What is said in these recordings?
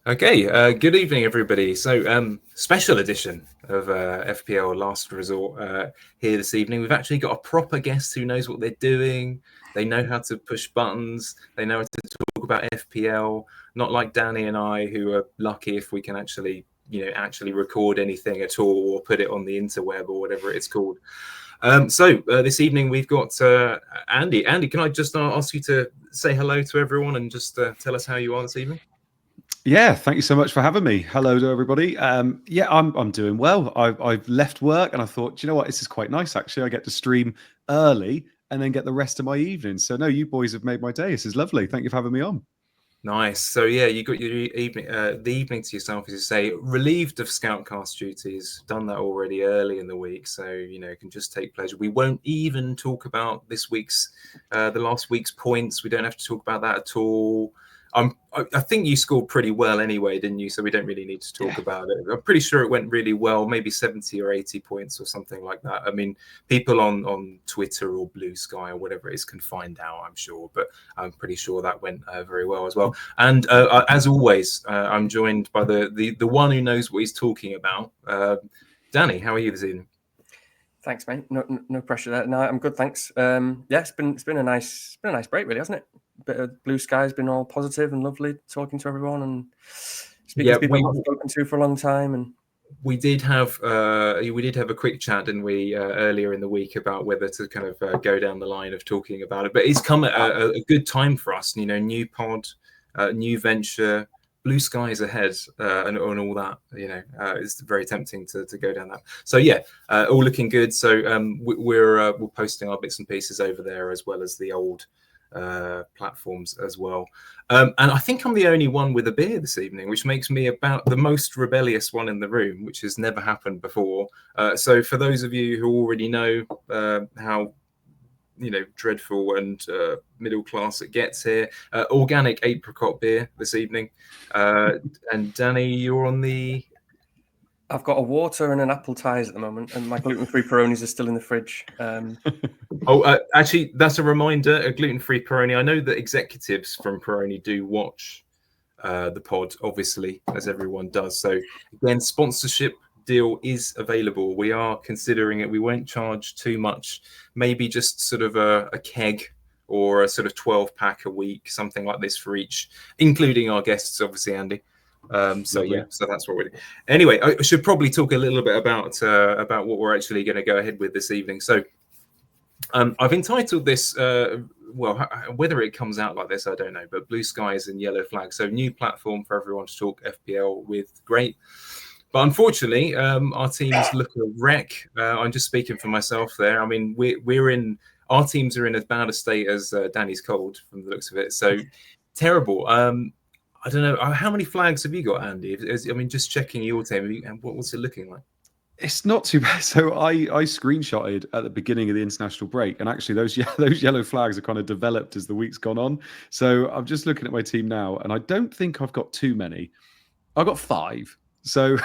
Okay, good evening, everybody. So, special edition of FPL Last Resort here this evening. We've actually got a proper guest who knows what they're doing. They know how to push buttons. They know how to talk about FPL. Not like Danny and I, who are lucky if we can actually record anything at all or put it on the interweb or whatever it's called. This evening we've got Andy. Andy, can I just ask you to say hello to everyone and just tell us how you are this evening? Yeah, thank you so much for having me. Hello to everybody. Yeah, I'm doing well. I've left work and I thought, do you know what? This is quite nice actually. I get to stream early and then get the rest of my evening. So no, you boys have made my day. This is lovely. Thank you for having me on. Nice. So yeah, you got your evening, the evening to yourself, as you say, relieved of Scoutcast duties. Done that already early in the week, so can just take pleasure. We won't even talk about this week's, the last week's points. We don't have to talk about that at all. I think you scored pretty well anyway, didn't you? So we don't really need to talk about it. I'm pretty sure it went really well, maybe 70 or 80 points or something like that. I mean, people on Twitter or Blue Sky or whatever it is can find out, I'm sure. But I'm pretty sure that went very well as well. And as always, I'm joined by the one who knows what he's talking about. Danny, how are you this evening? Thanks, mate. No pressure there. No, I'm good, thanks. Yeah, it's been a nice break, really, hasn't it? Bit of blue sky's been all positive and lovely, talking to everyone and speaking to people I've not spoken to for a long time. And we did have a quick chat, didn't we, earlier in the week about whether to kind of go down the line of talking about it. But it's come at a good time for us. New pod, new venture. Blue skies ahead and all that, it's very tempting to go down that. So yeah, all looking good. So we're posting our bits and pieces over there as well as the old platforms as well. And I think I'm the only one with a beer this evening, which makes me about the most rebellious one in the room, which has never happened before. So for those of you who already know how dreadful and middle class it gets here, organic apricot beer this evening. And Danny, you're on the... I've got a water and an apple ties at the moment, and my gluten-free Peronis are still in the fridge. Actually, that's a reminder, a gluten-free Peroni. I know that executives from Peroni do watch the pod, obviously, as everyone does. So again, sponsorship deal is available. We are considering it. We won't charge too much, maybe just sort of a keg or a sort of 12-pack a week, something like this for each, including our guests, obviously, Andy. So that's what we're doing. Anyway, I should probably talk a little bit about what we're actually going to go ahead with this evening. So I've entitled this, whether it comes out like this, I don't know, but Blue Skies and Yellow Flags. So new platform for everyone to talk FPL with. Great. But unfortunately, our teams look a wreck. I'm just speaking for myself there. I mean, our teams are in as bad a state as Danny's cold from the looks of it. So terrible. I don't know. How many flags have you got, Andy? I mean, just checking your team. And what's it looking like? It's not too bad. So I screenshotted at the beginning of the international break, and actually those yellow flags are kind of developed as the week's gone on. So I'm just looking at my team now, and I don't think I've got too many. I've got 5. So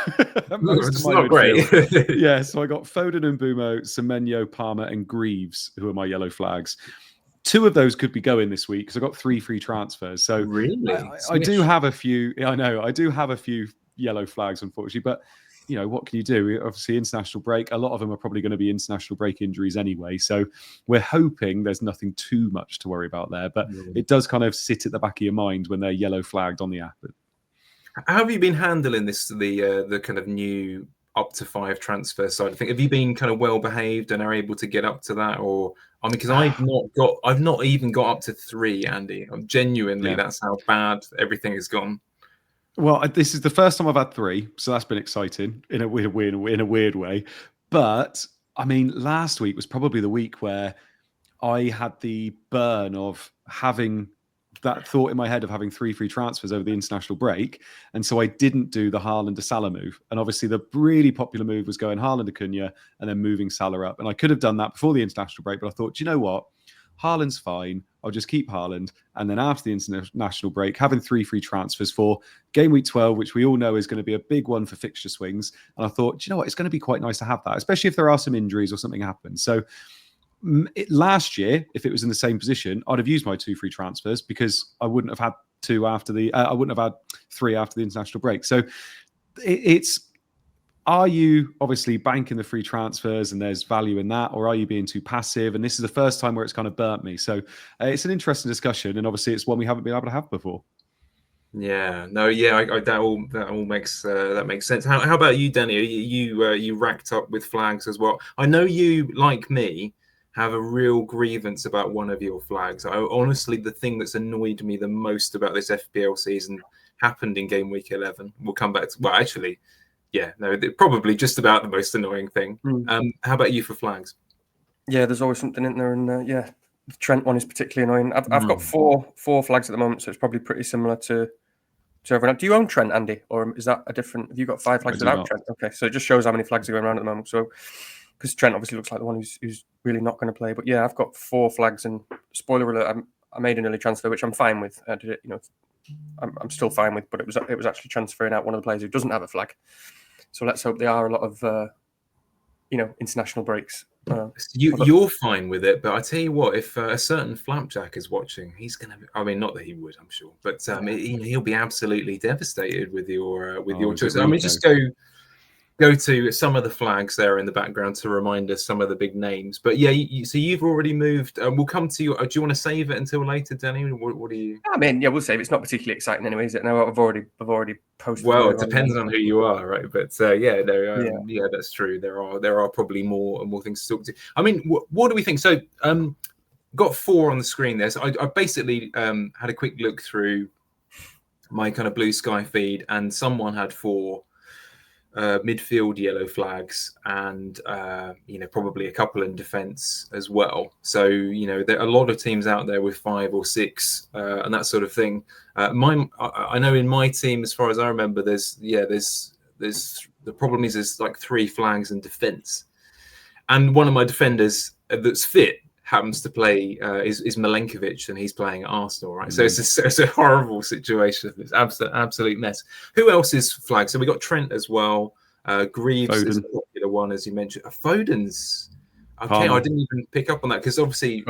most of my not great. Yeah, so I got Foden and Bumo, Semenyo, Palmer, and Greaves, who are my yellow flags. 2 of those could be going this week because I got 3 free transfers. So really, I do have a few. I know I do have a few yellow flags, unfortunately, but what can you do? Obviously, international break. A lot of them are probably going to be international break injuries anyway. So we're hoping there's nothing too much to worry about there. But it does kind of sit at the back of your mind when they're yellow flagged on the app. How have you been handling this, the kind of new up to 5 transfer side of thing? Have you been kind of well behaved and are able to get up to that? Or I mean, because I've not even got up to 3, Andy. I'm genuinely, that's how bad everything has gone. Well, this is the first time I've had 3, so that's been exciting in a weird way. But I mean, last week was probably the week where I had the burn of having that thought in my head of having 3 free transfers over the international break. And so I didn't do the Haaland to Salah move. And obviously the really popular move was going Haaland to Cunha and then moving Salah up. And I could have done that before the international break, but I thought, you know what? Haaland's fine. I'll just keep Haaland. And then after the international break, having 3 free transfers for game week 12, which we all know is going to be a big one for fixture swings. And I thought, you know what? It's going to be quite nice to have that, especially if there are some injuries or something happens. So last year, if it was in the same position, I'd have used my 2 free transfers because I wouldn't have had 2 after the. I wouldn't have had 3 after the international break. So it's. Are you obviously banking the free transfers and there's value in that, or are you being too passive? And this is the first time where it's kind of burnt me. So it's an interesting discussion, and obviously it's one we haven't been able to have before. Yeah, no, yeah, that all makes sense. How about you, Danny? You racked up with flags as well. I know you, like me, have a real grievance about one of your flags. Honestly, the thing that's annoyed me the most about this FPL season happened in game week 11. We'll come back to, well, actually, yeah, no, probably just about the most annoying thing. How about you for flags? Yeah, there's always something in there, and yeah, the Trent one is particularly annoying. I've got four flags at the moment, so it's probably pretty similar to everyone. Do you own Trent, Andy, or is that a different? Have you got 5 flags without Trent? Okay, so it just shows how many flags are going around at the moment. So because Trent obviously looks like the one who's really not going to play, but yeah, I've got 4 flags, and spoiler alert, I made an early transfer, which I'm fine with. I did it, I'm still fine with, but it was actually transferring out one of the players who doesn't have a flag. So let's hope there are a lot of international breaks. You're fine with it, but I tell you what, if a certain Flapjack is watching, he's gonna. I mean, not that he would, I'm sure, but he'll be absolutely devastated with your choice. I mean, just go to some of the flags there in the background to remind us some of the big names. But yeah, so you've already moved. We'll come to you. Do you want to save it until later, Danny? What do you? I mean, yeah, we'll save it. It's not particularly exciting anyway, is it? No, I've already posted. Well, it depends on who you are, right? But yeah, that's true. There are probably more things to talk to. I mean, what do we think? So, got 4 on the screen there. So I basically had a quick look through my kind of Blue Sky feed, and someone had 4 midfield yellow flags, and probably a couple in defence as well. So there are a lot of teams out there with 5 or 6 and that sort of thing. I know in my team, as far as I remember, there's the problem is there's like 3 flags in defence, and one of my defenders that's fit happens to play is Milenkovic, and he's playing at Arsenal, right? So it's a horrible situation. It's absolute mess. Who else is flagged? So we got Trent as well. Greaves is a popular one, as you mentioned. Foden's okay. I didn't even pick up on that because obviously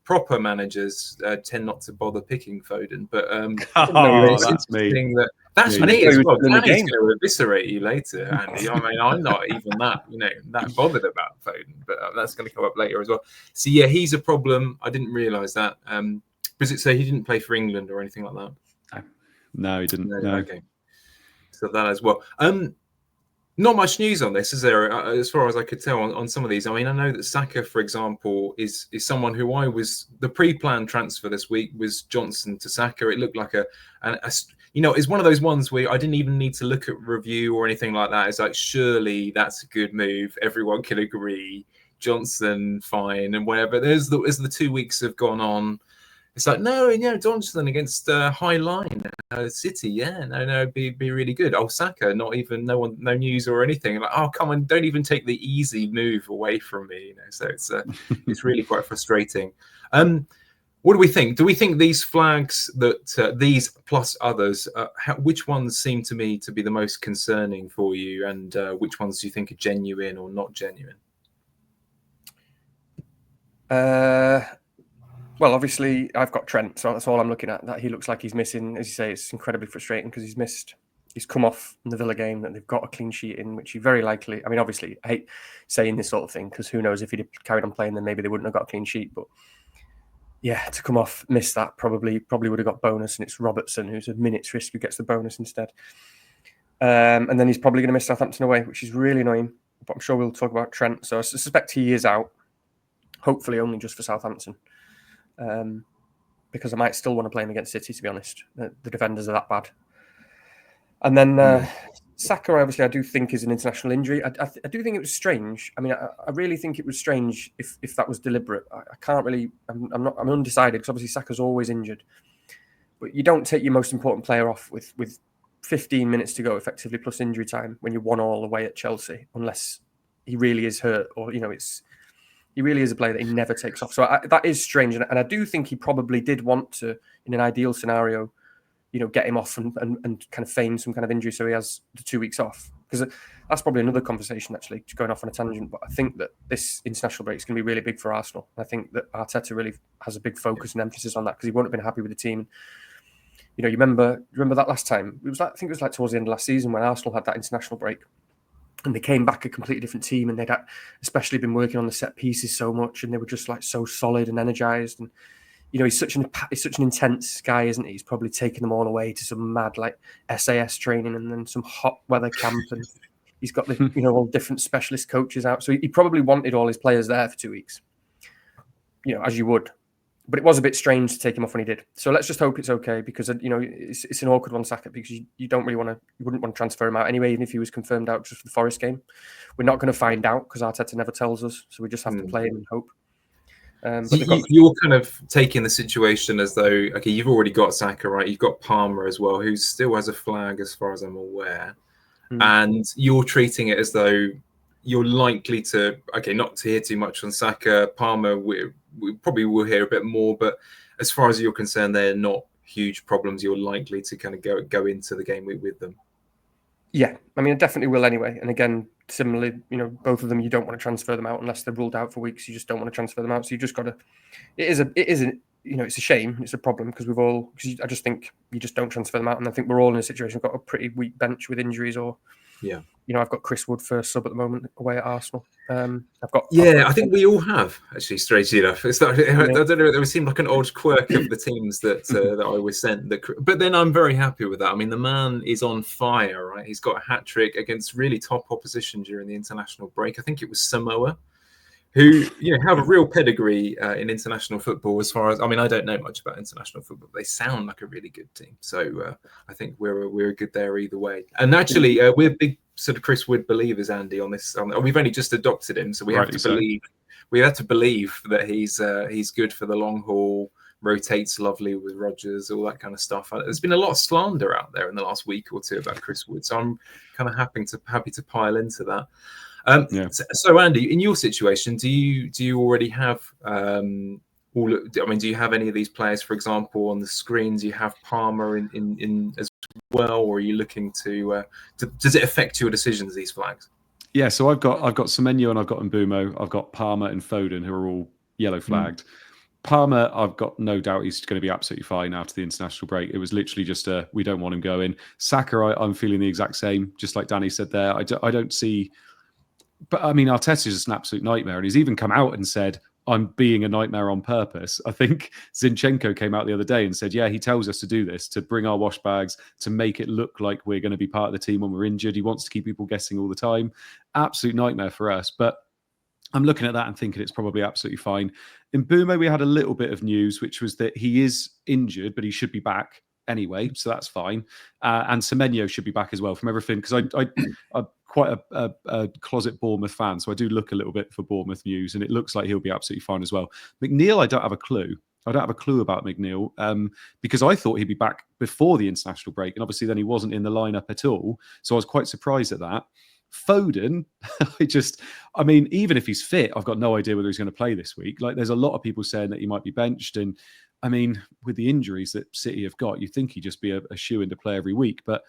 proper managers tend not to bother picking Foden. But that's me. That's me as well. Danny's going to eviscerate you later, Andy. I mean, I'm not even that bothered about Foden, but that's going to come up later as well. So yeah, he's a problem. I didn't realise that. Does it say he didn't play for England or anything like that? No, he didn't. No. Okay, so that as well. Not much news on this, is there? As far as I could tell on some of these. I mean, I know that Saka, for example, is someone who the pre-planned transfer this week was Johnson to Saka. It looked like it's one of those ones where I didn't even need to look at review or anything like that. It's like, surely that's a good move. Everyone can agree. Johnson, fine, and whatever. As the 2 weeks have gone on, it's like, no, Johnson against High Line City, it'd be really good. Saka, no news or anything. Like, oh, come on, don't even take the easy move away from me. So it's really quite frustrating. What do we think? Do we think these flags that these plus others, which ones seem to me to be the most concerning for you, and which ones do you think are genuine or not genuine? Well, obviously, I've got Trent, so that's all I'm looking at. That he looks like he's missing. As you say, it's incredibly frustrating because he's come off in the Villa game that they've got a clean sheet in, which he very likely. I mean, obviously, I hate saying this sort of thing because who knows, if he'd carried on playing, then maybe they wouldn't have got a clean sheet. But yeah, to come off, miss that, probably would have got bonus, and it's Robertson who's a minute's risk who gets the bonus instead. And then he's probably going to miss Southampton away, which is really annoying. But I'm sure we'll talk about Trent. So I suspect he is out. Hopefully, only just for Southampton. Because I might still want to play him against City, to be honest. The defenders are that bad. And then Saka, obviously, I do think is an international injury. I do think it was strange. I mean, I really think it was strange if that was deliberate. I can't really. I'm undecided because obviously Saka's always injured. But you don't take your most important player off with 15 minutes to go, effectively, plus injury time when you're 1-1 away at Chelsea, unless he really is hurt or he really is a player that he never takes off. So that is strange. And I do think he probably did want to, in an ideal scenario, get him off and kind of feign some kind of injury so he has the 2 weeks off. Because that's probably another conversation, actually, going off on a tangent. But I think that this international break is going to be really big for Arsenal. I think that Arteta really has a big focus and emphasis on that because he won't have been happy with the team. You know, you remember that last time? It was like, I think it was like towards the end of last season when Arsenal had that international break, and they came back a completely different team, and they'd especially been working on the set pieces so much, and they were just like so solid and energized. And you know, he's such an intense guy, isn't he? He's probably taken them all away to some mad like SAS training and then some hot weather camp, and he's got the all different specialist coaches out. So he probably wanted all his players there for 2 weeks, you know, as you would. But it was a bit strange to take him off when he did. So let's just hope it's okay, because you know it's an awkward one, Saka, because you don't really you wouldn't want to transfer him out anyway, even if he was confirmed out just for the Forest game. We're not going to find out because Arteta never tells us, so we just have to play him and hope. You're kind of taking the situation as though, okay, you've already got Saka, right? You've got Palmer as well, who still has a flag as far as I'm aware, and you're treating it as though you're likely to, okay, not to hear too much on Saka. Palmer, we probably will hear a bit more, but as far as you're concerned, they're not huge problems. You're likely to kind of go into the game with them. Yeah, I mean, I definitely will anyway. And again, similarly, you know, both of them, you don't want to transfer them out unless they're ruled out for weeks. You just don't want to transfer them out. So you just got to. You know, it's a shame. It's a problem because I just think you just don't transfer them out, and I think we're all in a situation. We've got a pretty weak bench with injuries, or yeah. You know, I've got Chris Wood first sub at the moment away at Arsenal. I think we all have, actually, strangely enough. It's not, I don't know, it seemed like an odd quirk of the teams that I was sent. But then I'm very happy with that. I mean, the man is on fire, right? He's got a hat-trick against really top opposition during the international break. I think it was Samoa, who have a real pedigree in international football. As far as, I mean, I don't know much about international football, but they sound like a really good team. So I think we're good there either way. And actually, we're big sort of Chris Wood believers, Andy, on this. We've only just adopted him, so we have to believe. We have to believe that he's good for the long haul. Rotates lovely with Rodgers, all that kind of stuff. There's been a lot of slander out there in the last week or two about Chris Wood, so I'm kind of happy to pile into that. So Andy, in your situation, do you already have do you have any of these players, for example, on the screen? Do you have Palmer in as well, or are you looking to does it affect your decisions, these flags? Yeah, so I've got Semenyo and I've got Mbeumo, I've got Palmer and Foden, who are all yellow flagged. Palmer, I've got no doubt he's going to be absolutely fine after the international break. It was literally just we don't want him going. Saka, I'm feeling the exact same, just like Danny said there. I don't see. But I mean, Arteta's just an absolute nightmare, and he's even come out and said, "I'm being a nightmare on purpose." I think Zinchenko came out the other day and said, "Yeah, he tells us to do this, to bring our wash bags, to make it look like we're going to be part of the team when we're injured. He wants to keep people guessing all the time. Absolute nightmare for us." But I'm looking at that and thinking it's probably absolutely fine. In Mbeumo, we had a little bit of news, which was that he is injured, but he should be back anyway, so that's fine. And Semenyo should be back as well from everything, because I'm quite a closet Bournemouth fan, so I do look a little bit for Bournemouth news, and it looks like he'll be absolutely fine as well. McNeil, I don't have a clue. I don't have a clue about McNeil because I thought he'd be back before the international break, and obviously then he wasn't in the lineup at all, so I was quite surprised at that. Foden, I mean, even if he's fit, I've got no idea whether he's going to play this week. Like, there's a lot of people saying that he might be benched, and I mean, with the injuries that City have got, you'd think he'd just be a shoe-in to play every week. But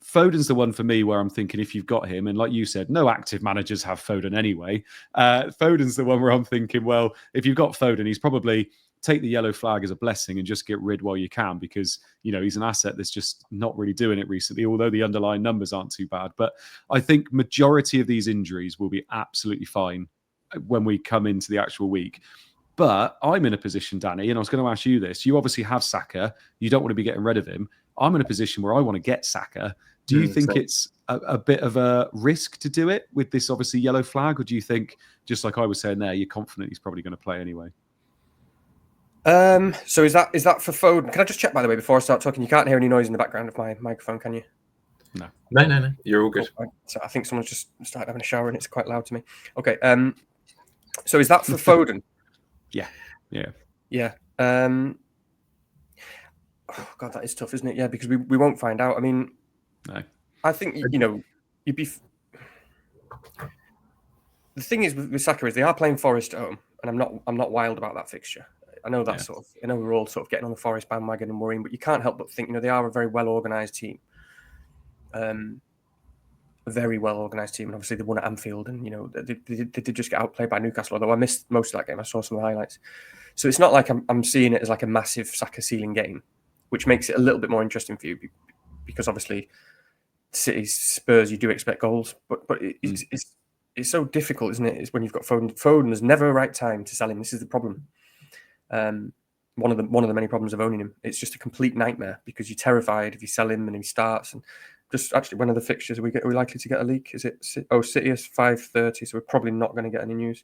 Foden's the one for me where I'm thinking, if you've got him, and like you said, no active managers have Foden anyway. Foden's the one where I'm thinking, well, if you've got Foden, he's probably take the yellow flag as a blessing and just get rid while you can, because, you know, he's an asset that's just not really doing it recently, although the underlying numbers aren't too bad. But I think majority of these injuries will be absolutely fine when we come into the actual week. But I'm in a position, Danny, and I was going to ask you this. You obviously have Saka. You don't want to be getting rid of him. I'm in a position where I want to get Saka. Do you think it's a bit of a risk to do it with this obviously yellow flag? Or do you think, just like I was saying there, you're confident he's probably going to play anyway? So is that for Foden? Can I just check, by the way, before I start talking? You can't hear any noise in the background of my microphone, can you? No. You're all good. So I think someone's just started having a shower and it's quite loud to me. Okay. So is that for Foden? Yeah. Oh God, that is tough, isn't it? Yeah, because we won't find out. I mean, no. I think you'd be. The thing is with Saka is they are playing Forest at home, and I'm not wild about that fixture. I know that I know we're all sort of getting on the Forest bandwagon and worrying, but you can't help but think, they are a very well organised team. A very well organised team, and obviously they won at Anfield, and they did just get outplayed by Newcastle. Although I missed most of that game, I saw some highlights. So it's not like I'm seeing it as like a massive Saka ceiling game, which makes it a little bit more interesting for you because obviously City, Spurs, you do expect goals, but it's so difficult, isn't it? It's when you've got Foden. Foden, there's never a right time to sell him. This is the problem. One of the many problems of owning him. It's just a complete nightmare because you're terrified if you sell him and he starts. And just actually, when are the fixtures? Are we likely to get a leak? Is it? City is 5:30, so we're probably not going to get any news.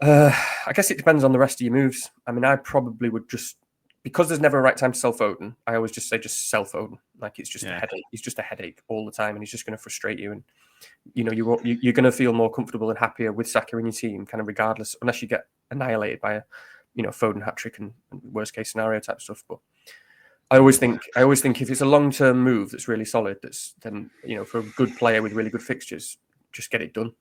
I guess it depends on the rest of your moves. I mean, I probably would just, because there's never a right time to sell Foden, I always just say just sell Foden. Like it's just a headache. He's just a headache all the time, and he's just going to frustrate you. And you know you're going to feel more comfortable and happier with Saka in your team, kind of regardless, unless you get annihilated by a Foden hat trick and worst case scenario type stuff. But I always think if it's a long term move that's really solid, then for a good player with really good fixtures, just get it done.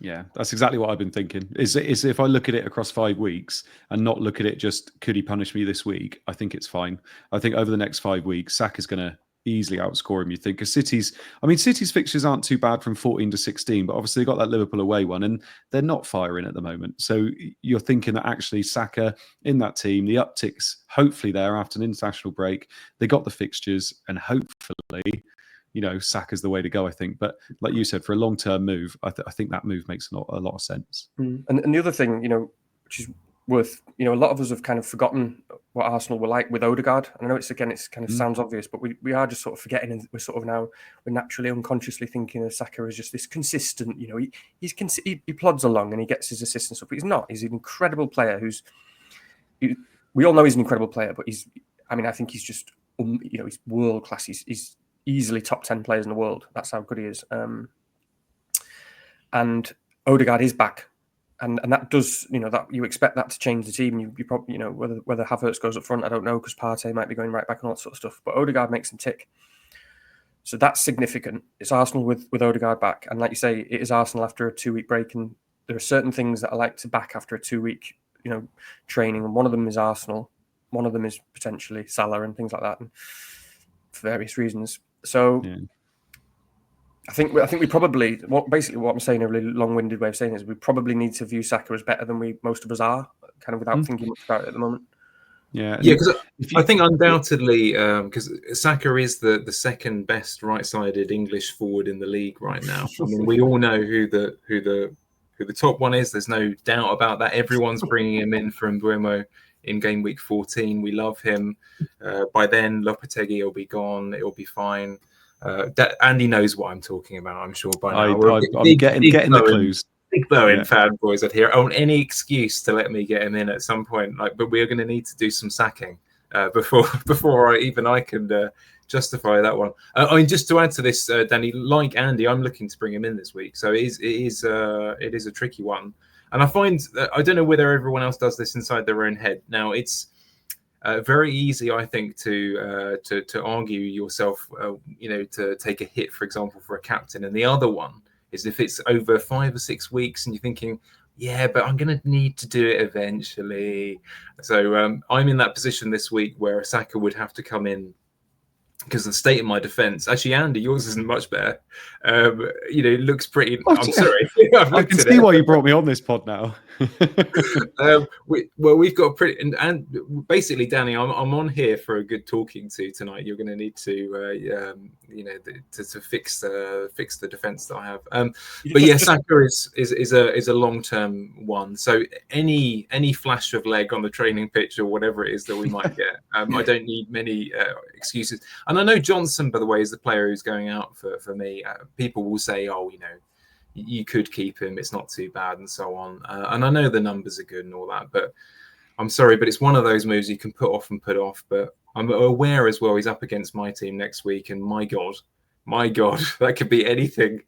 Yeah, that's exactly what I've been thinking. Is if I look at it across 5 weeks and not look at it just, could he punish me this week? I think it's fine. I think over the next 5 weeks, Saka's going to easily outscore him, you think? Because City's fixtures aren't too bad from 14 to 16, but obviously they got that Liverpool away one and they're not firing at the moment. So you're thinking that actually Saka in that team, the upticks hopefully there after an international break, they got the fixtures and hopefully Saka's the way to go, I think. But like you said, for a long-term move, I think that move makes a lot of sense. And the other thing, which is worth, a lot of us have kind of forgotten what Arsenal were like with Odegaard. And I know it's kind of sounds obvious, but we are just sort of forgetting, and we're naturally unconsciously thinking of Saka as just this consistent, he plods along and he gets his assists and stuff, but he's not. He's an incredible player we all know he's an incredible player, but I think he's just, he's world class. He's easily top 10 players in the world. That's how good he is. And Odegaard is back. And that does, that you expect that to change the team. You probably, whether Havertz goes up front, I don't know, because Partey might be going right back and all that sort of stuff. But Odegaard makes them tick. So that's significant. It's Arsenal with Odegaard back. And like you say, it is Arsenal after a 2-week break. And there are certain things that I like to back after a 2-week, training. And one of them is Arsenal. One of them is potentially Salah and things like that. And for various reasons. So I think we probably, basically what I'm saying, a really long-winded way of saying is we probably need to view Saka as better than most of us are, kind of without thinking much about it at the moment. Yeah, because I think undoubtedly, because Saka is the second best right-sided English forward in the league right now. I mean, we all know who the top one is. There's no doubt about that. Everyone's bringing him in from Buemo in game week 14. We love him. By then, Lopetegui will be gone. It'll be fine. Andy knows what I'm talking about, I'm sure by now. I'm getting the clues. Big Bowen fanboys out here own any excuse to let me get him in at some point. But we're going to need to do some sacking before I can justify that one. I mean, just to add to this, Danny, like Andy, I'm looking to bring him in this week, so it is a tricky one. And I find I don't know whether everyone else does this inside their own head. Now it's very easy, I think, to argue yourself, to take a hit, for example, for a captain. And the other one is if it's over 5 or 6 weeks and you're thinking, yeah, but I'm going to need to do it eventually. So I'm in that position this week where Saka would have to come in because the state of my defense, actually, Andy, yours isn't much better. It looks pretty. I'm sorry. I can see why you brought me on this pod now. We've got pretty, and basically, Danny, I'm on here for a good talking to tonight. You're going to need to, to fix the defense that I have. But yeah, Saka is a long term one. So any flash of leg on the training pitch or whatever it is that we might get, I don't need many excuses. And I know Johnson, by the way, is the player who's going out for me. People will say, oh, you could keep him. It's not too bad and so on. And I know the numbers are good and all that, but I'm sorry, but it's one of those moves you can put off and put off. But I'm aware as well he's up against my team next week. And my God, that could be anything.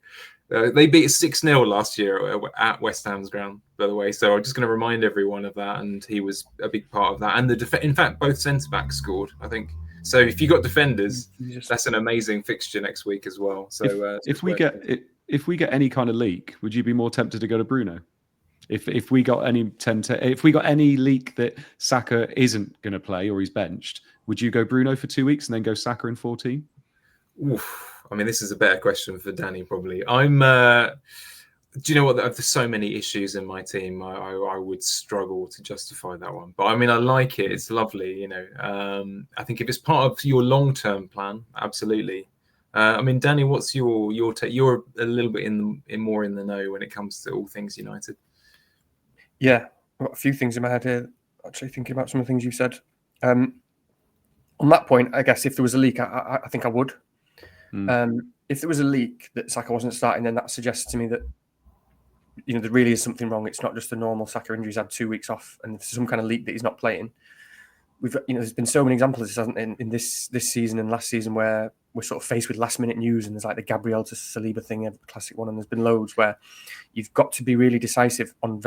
They beat 6-0 last year at West Ham's ground, by the way. So I'm just going to remind everyone of that. And he was a big part of that. And in fact, both centre-backs scored, I think. So if you got defenders, that's an amazing fixture next week as well. So if we get any kind of leak, would you be more tempted to go to Bruno? If we got any leak that Saka isn't going to play or he's benched, would you go Bruno for 2 weeks and then go Saka in 14? Oof. I mean, this is a better question for Danny probably. Do you know what? There's so many issues in my team. I would struggle to justify that one. But I mean, I like it. It's lovely. You know, I think if it's part of your long-term plan, absolutely. I mean, Danny, what's your take? You're a little bit more in the know when it comes to all things United. Yeah, I've got a few things in my head here. Actually, thinking about some of the things you said. On that point, I guess if there was a leak, I think I would. If there was a leak that Saka wasn't starting, then that suggests to me that there really is something wrong. It's not just a normal Saka injury. He's had 2 weeks off, and there's some kind of leak that he's not playing. There's been so many examples in this season and last season where we're sort of faced with last minute news, and there's like the Gabriel to Saliba thing, a classic one, and there's been loads where you've got to be really decisive on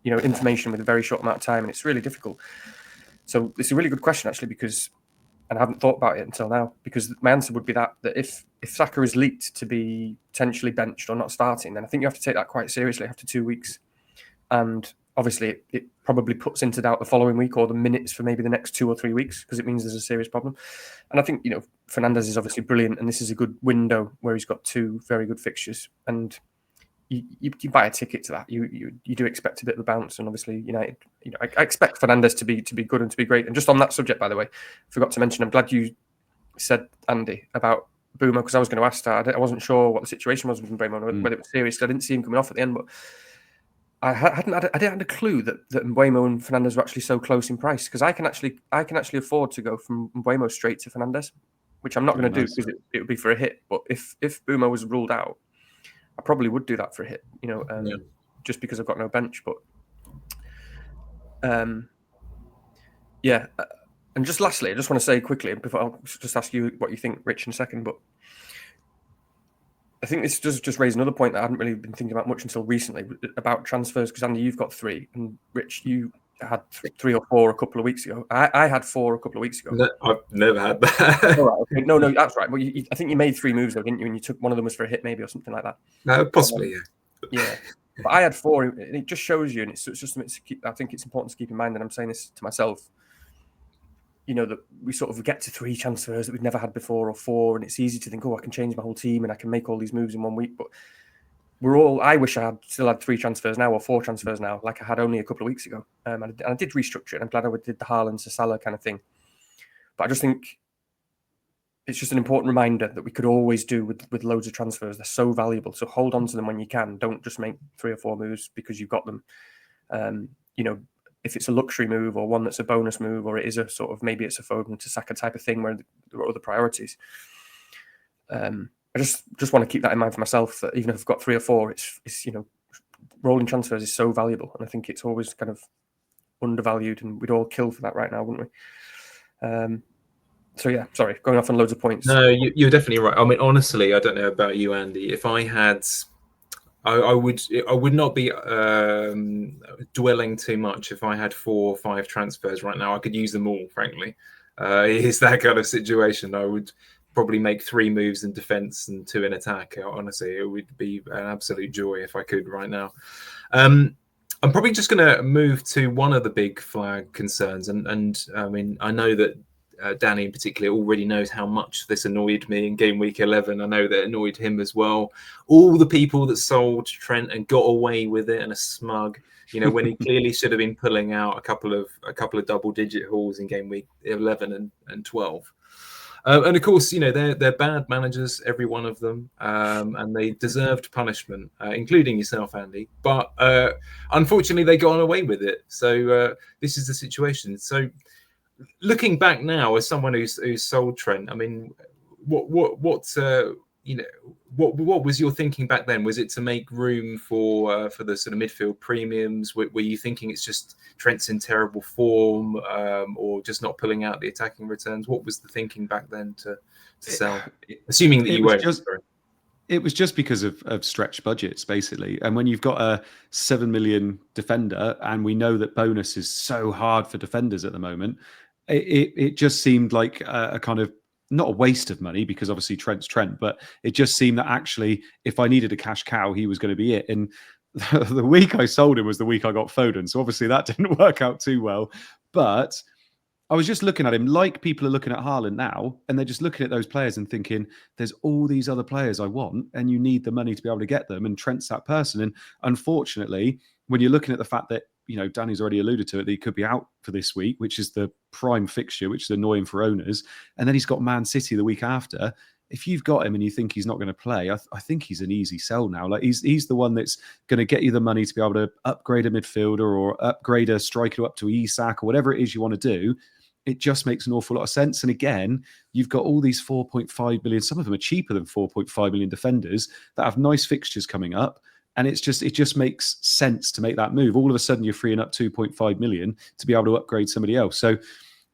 information with a very short amount of time, and it's really difficult. So it's a really good question actually, and I haven't thought about it until now, because my answer would be that if Saka is leaked to be potentially benched or not starting, then I think you have to take that quite seriously after 2 weeks. And obviously it probably puts into doubt the following week or the minutes for maybe the next 2 or 3 weeks, because it means there's a serious problem. And I think, Fernandes is obviously brilliant, and this is a good window where he's got 2 very good fixtures, and you buy a ticket to that. You do expect a bit of a bounce, and obviously United. I expect Fernandes to be good and to be great. And just on that subject, by the way, I forgot to mention. I'm glad you said, Andy, about Boomer, because I was going to ask that. I wasn't sure what the situation was with Mbeumo, whether it was serious. I didn't see him coming off at the end, but I didn't have a clue that Mbeumo and Fernandes were actually so close in price, because I can actually afford to go from Mbeumo straight to Fernandes, which I'm not going to do because it would be for a hit. But if Boomer was ruled out, I probably would do that for a hit, just because I've got no bench. But yeah. And just lastly, I just want to say quickly, before I'll just ask you what you think, Rich, in a second, but I think this does just raise another point that I hadn't really been thinking about much until recently about transfers, because Andy, you've got 3, and Rich, you had 3 or 4 a couple of weeks ago. I had 4 a couple of weeks ago. No, I've never had that. All right, okay. No, that's right. Well, I think you made 3 moves though, didn't you? And you took one of them was for a hit, maybe, or something like that. No, possibly, yeah. Yeah, but I had 4, and it just shows you, and it's just something to keep. I think it's important to keep in mind, and I'm saying this to myself. That we sort of get to 3 transfers that we've never had before, or 4, and it's easy to think, I can change my whole team and I can make all these moves in 1 week. But I wish I still had 3 transfers now, or 4 transfers now, like I had only a couple of weeks ago. And I did restructure it. I'm glad I did the Haaland to Salah kind of thing. But I just think it's just an important reminder that we could always do with loads of transfers. They're so valuable. So hold on to them when you can. Don't just make 3 or 4 moves because you've got them. If it's a luxury move or one that's a bonus move, or it is a sort of, maybe it's a Foden to Saka type of thing where there are other priorities. I just want to keep that in mind for myself, that even if I've got 3 or 4, it's rolling transfers is so valuable, and I think it's always kind of undervalued, and we'd all kill for that right now, wouldn't we? So yeah, sorry, going off on loads of points. No, you're definitely right. I mean, honestly, I don't know about you, Andy. If I had, I would not be dwelling too much if I had 4 or 5 transfers right now. I could use them all, frankly. It's that kind of situation. I would probably make 3 moves in defence and 2 in attack. Honestly, it would be an absolute joy if I could right now. I'm probably just going to move to one of the big flag concerns, and I mean, I know that Danny in particular already knows how much this annoyed me in game week 11. I know that annoyed him as well. All the people that sold Trent and got away with it, and a smug, when he clearly should have been pulling out a couple of double-digit hauls in game week 11 and 12. And of course, they're bad managers, every one of them, and they deserved punishment, including yourself, Andy. But unfortunately, they got away with it. So this is the situation. So looking back now, as someone who's sold Trent, I mean, what was your thinking back then? Was it to make room for the sort of midfield premiums? Were you thinking it's just Trent's in terrible form, or just not pulling out the attacking returns? What was the thinking back then to sell? Assuming that you weren't. It was just because of stretched budgets, basically. And when you've got a 7 million defender, and we know that bonus is so hard for defenders at the moment, it just seemed like a kind of, not a waste of money, because obviously Trent's Trent, but it just seemed that actually, if I needed a cash cow, he was going to be it. And the week I sold him was the week I got Foden. So obviously that didn't work out too well. But I was just looking at him like people are looking at Haaland now, and they're just looking at those players and thinking, there's all these other players I want, and you need the money to be able to get them. And Trent's that person. And unfortunately, when you're looking at the fact that, Danny's already alluded to it, that he could be out for this week, which is the prime fixture, which is annoying for owners. And then he's got Man City the week after. If you've got him and you think he's not going to play, I think he's an easy sell now. Like he's the one that's going to get you the money to be able to upgrade a midfielder or upgrade a striker up to Isak or whatever it is you want to do. It just makes an awful lot of sense. And again, you've got all these 4.5 million, some of them are cheaper than 4.5 million defenders that have nice fixtures coming up. And it just makes sense to make that move. All of a sudden, you're freeing up 2.5 million to be able to upgrade somebody else. So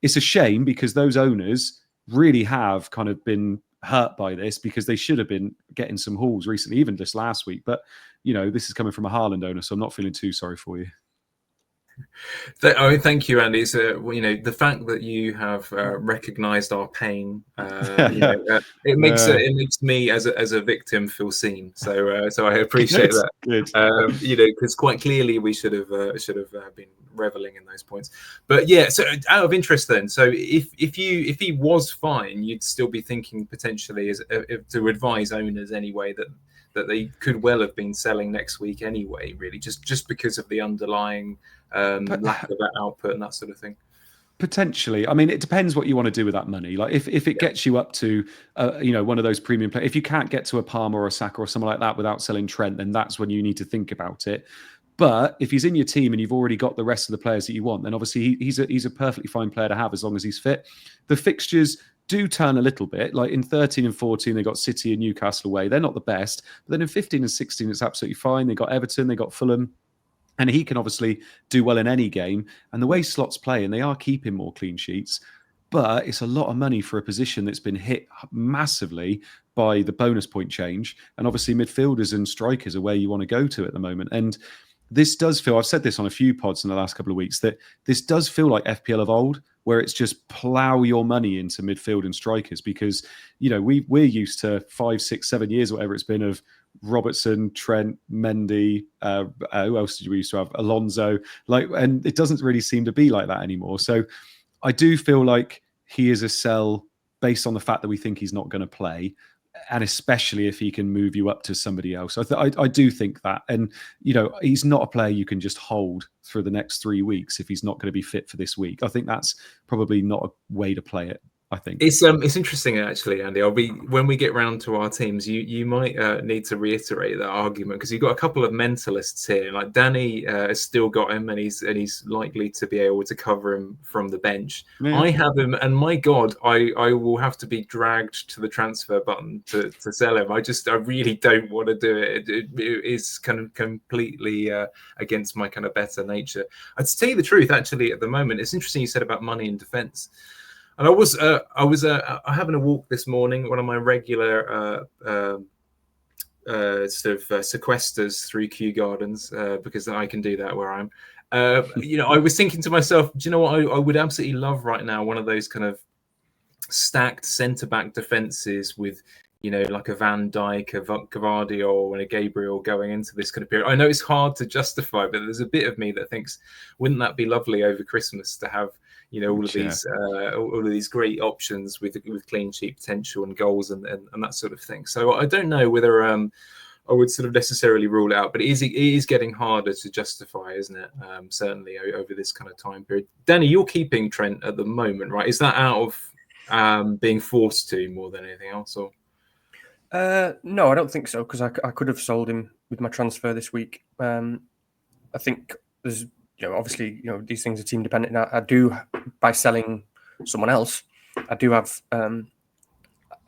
it's a shame because those owners really have kind of been hurt by this because they should have been getting some hauls recently, even just last week. But, this is coming from a Haaland owner, so I'm not feeling too sorry for you. Thank you, Andy. It's the fact that you have recognised our pain. It makes me as a victim feel seen. So I appreciate that. Good. Because quite clearly we should have been reveling in those points. But yeah, so out of interest, then, so if he was fine, you'd still be thinking potentially to advise owners anyway that they could well have been selling next week anyway, really, just because of the underlying lack of that output and that sort of thing. Potentially. I mean, it depends what you want to do with that money. Like if it gets you up to, one of those premium players, if you can't get to a Palmer or a Saka or something like that without selling Trent, then that's when you need to think about it. But if he's in your team and you've already got the rest of the players that you want, then obviously he's a perfectly fine player to have as long as he's fit. The fixtures do turn a little bit. Like in 13 and 14, they got City and Newcastle away. They're not the best. But then in 15 and 16, it's absolutely fine. They got Everton, they got Fulham. And he can obviously do well in any game. And the way Slot's playing, they are keeping more clean sheets. But it's a lot of money for a position that's been hit massively by the bonus point change. And obviously midfielders and strikers are where you want to go to at the moment. And this does feel, I've said this on a few pods in the last couple of weeks, that this does feel like FPL of old, where it's just plow your money into midfield and strikers because, we're used to 5, 6, 7 years, whatever it's been, of Robertson, Trent, Mendy, who else did we used to have? Alonso, and it doesn't really seem to be like that anymore. So I do feel like he is a sell based on the fact that we think he's not going to play. And especially if he can move you up to somebody else. I do think that. And, he's not a player you can just hold through the next 3 weeks if he's not going to be fit for this week. I think that's probably not a way to play it. I think it's interesting actually, Andy. When we get round to our teams, you might need to reiterate that argument because you've got a couple of mentalists here. Like Danny has still got him, and he's likely to be able to cover him from the bench. Yeah. I have him, and my God, I will have to be dragged to the transfer button to sell him. I really don't want to do it. It is kind of completely against my kind of better nature. I'd tell you the truth, actually, at the moment, it's interesting you said about money in defence. And I was having a walk this morning, one of my regular sequesters through Kew Gardens, because I can do that where I'm. I was thinking to myself, do you know what I would absolutely love right now? One of those kind of stacked centre-back defences with, like a Van Dijk, a Gvardiol, and a Gabriel going into this kind of period. I know it's hard to justify, but there's a bit of me that thinks, wouldn't that be lovely over Christmas to have, all of these great options with clean sheet potential and goals and that sort of thing. So I don't know whether I would sort of necessarily rule it out, but it is getting harder to justify, isn't it? Certainly over this kind of time period. Danny, you're keeping Trent at the moment, right? Is that out of being forced to more than anything else, or? No, I don't think so, because I could have sold him with my transfer this week. I think there's, obviously, these things are team dependent. I do, by selling someone else, I do have,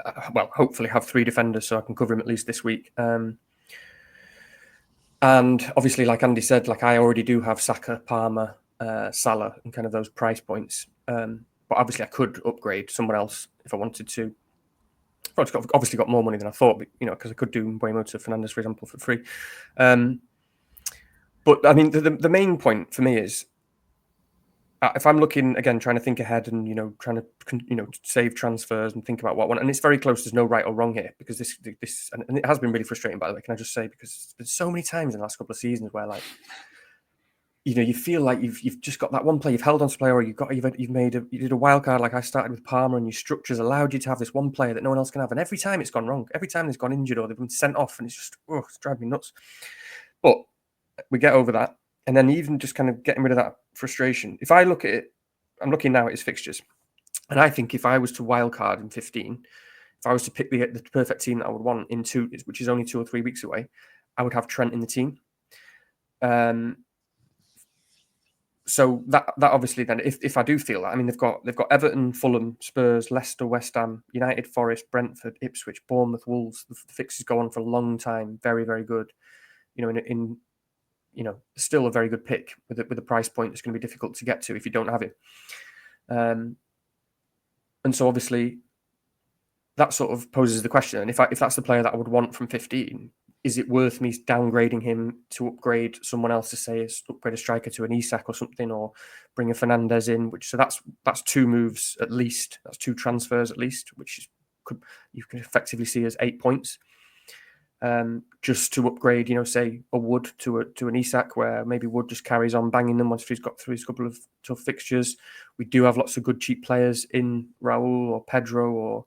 hopefully have 3 defenders, so I can cover him at least this week. And obviously, like Andy said, like I already do have Saka, Palmer, Salah, and kind of those price points. But obviously, I could upgrade someone else if I wanted to. I've obviously got more money than I thought, but, because I could do Mbeumo to Fernandes, for example, for free. But I mean, the main point for me is, if I'm looking again, trying to think ahead and trying to save transfers and think about what one, and it's very close. There's no right or wrong here because this and it has been really frustrating. By the way, can I just say, because there's so many times in the last couple of seasons where you feel like you've just got that one player, you've held on to player, or you did a wild card like I started with Palmer, and your structures allowed you to have this one player that no one else can have, and every time it's gone wrong, every time they've gone injured or they've been sent off, and it's just it's driving me nuts. But we get over that, and then even just kind of getting rid of that frustration. If I look at it, I'm looking now at his fixtures, and I think if I was to wild card in 15, if I was to pick the perfect team that I would want in 2, which is only 2 or 3 weeks away, I would have Trent in the team. So that obviously then, if I do feel that, I mean, they've got Everton, Fulham, Spurs, Leicester, West Ham, United, Forest, Brentford, Ipswich, Bournemouth, Wolves. The fixtures go on for a long time. Very, very good. In still a very good pick with a price point that's going to be difficult to get to if you don't have it. And so obviously that sort of poses the question. And if that's the player that I would want from 15, is it worth me downgrading him to upgrade someone else, to say upgrade a striker to an Isak or something, or bring a Fernandez in? So that's 2 moves at least. That's 2 transfers at least, which you can effectively see as 8 points. Just to upgrade, say a Wood to an Isak, where maybe Wood just carries on banging them once he's got through his couple of tough fixtures. We do have lots of good cheap players in Raul or Pedro or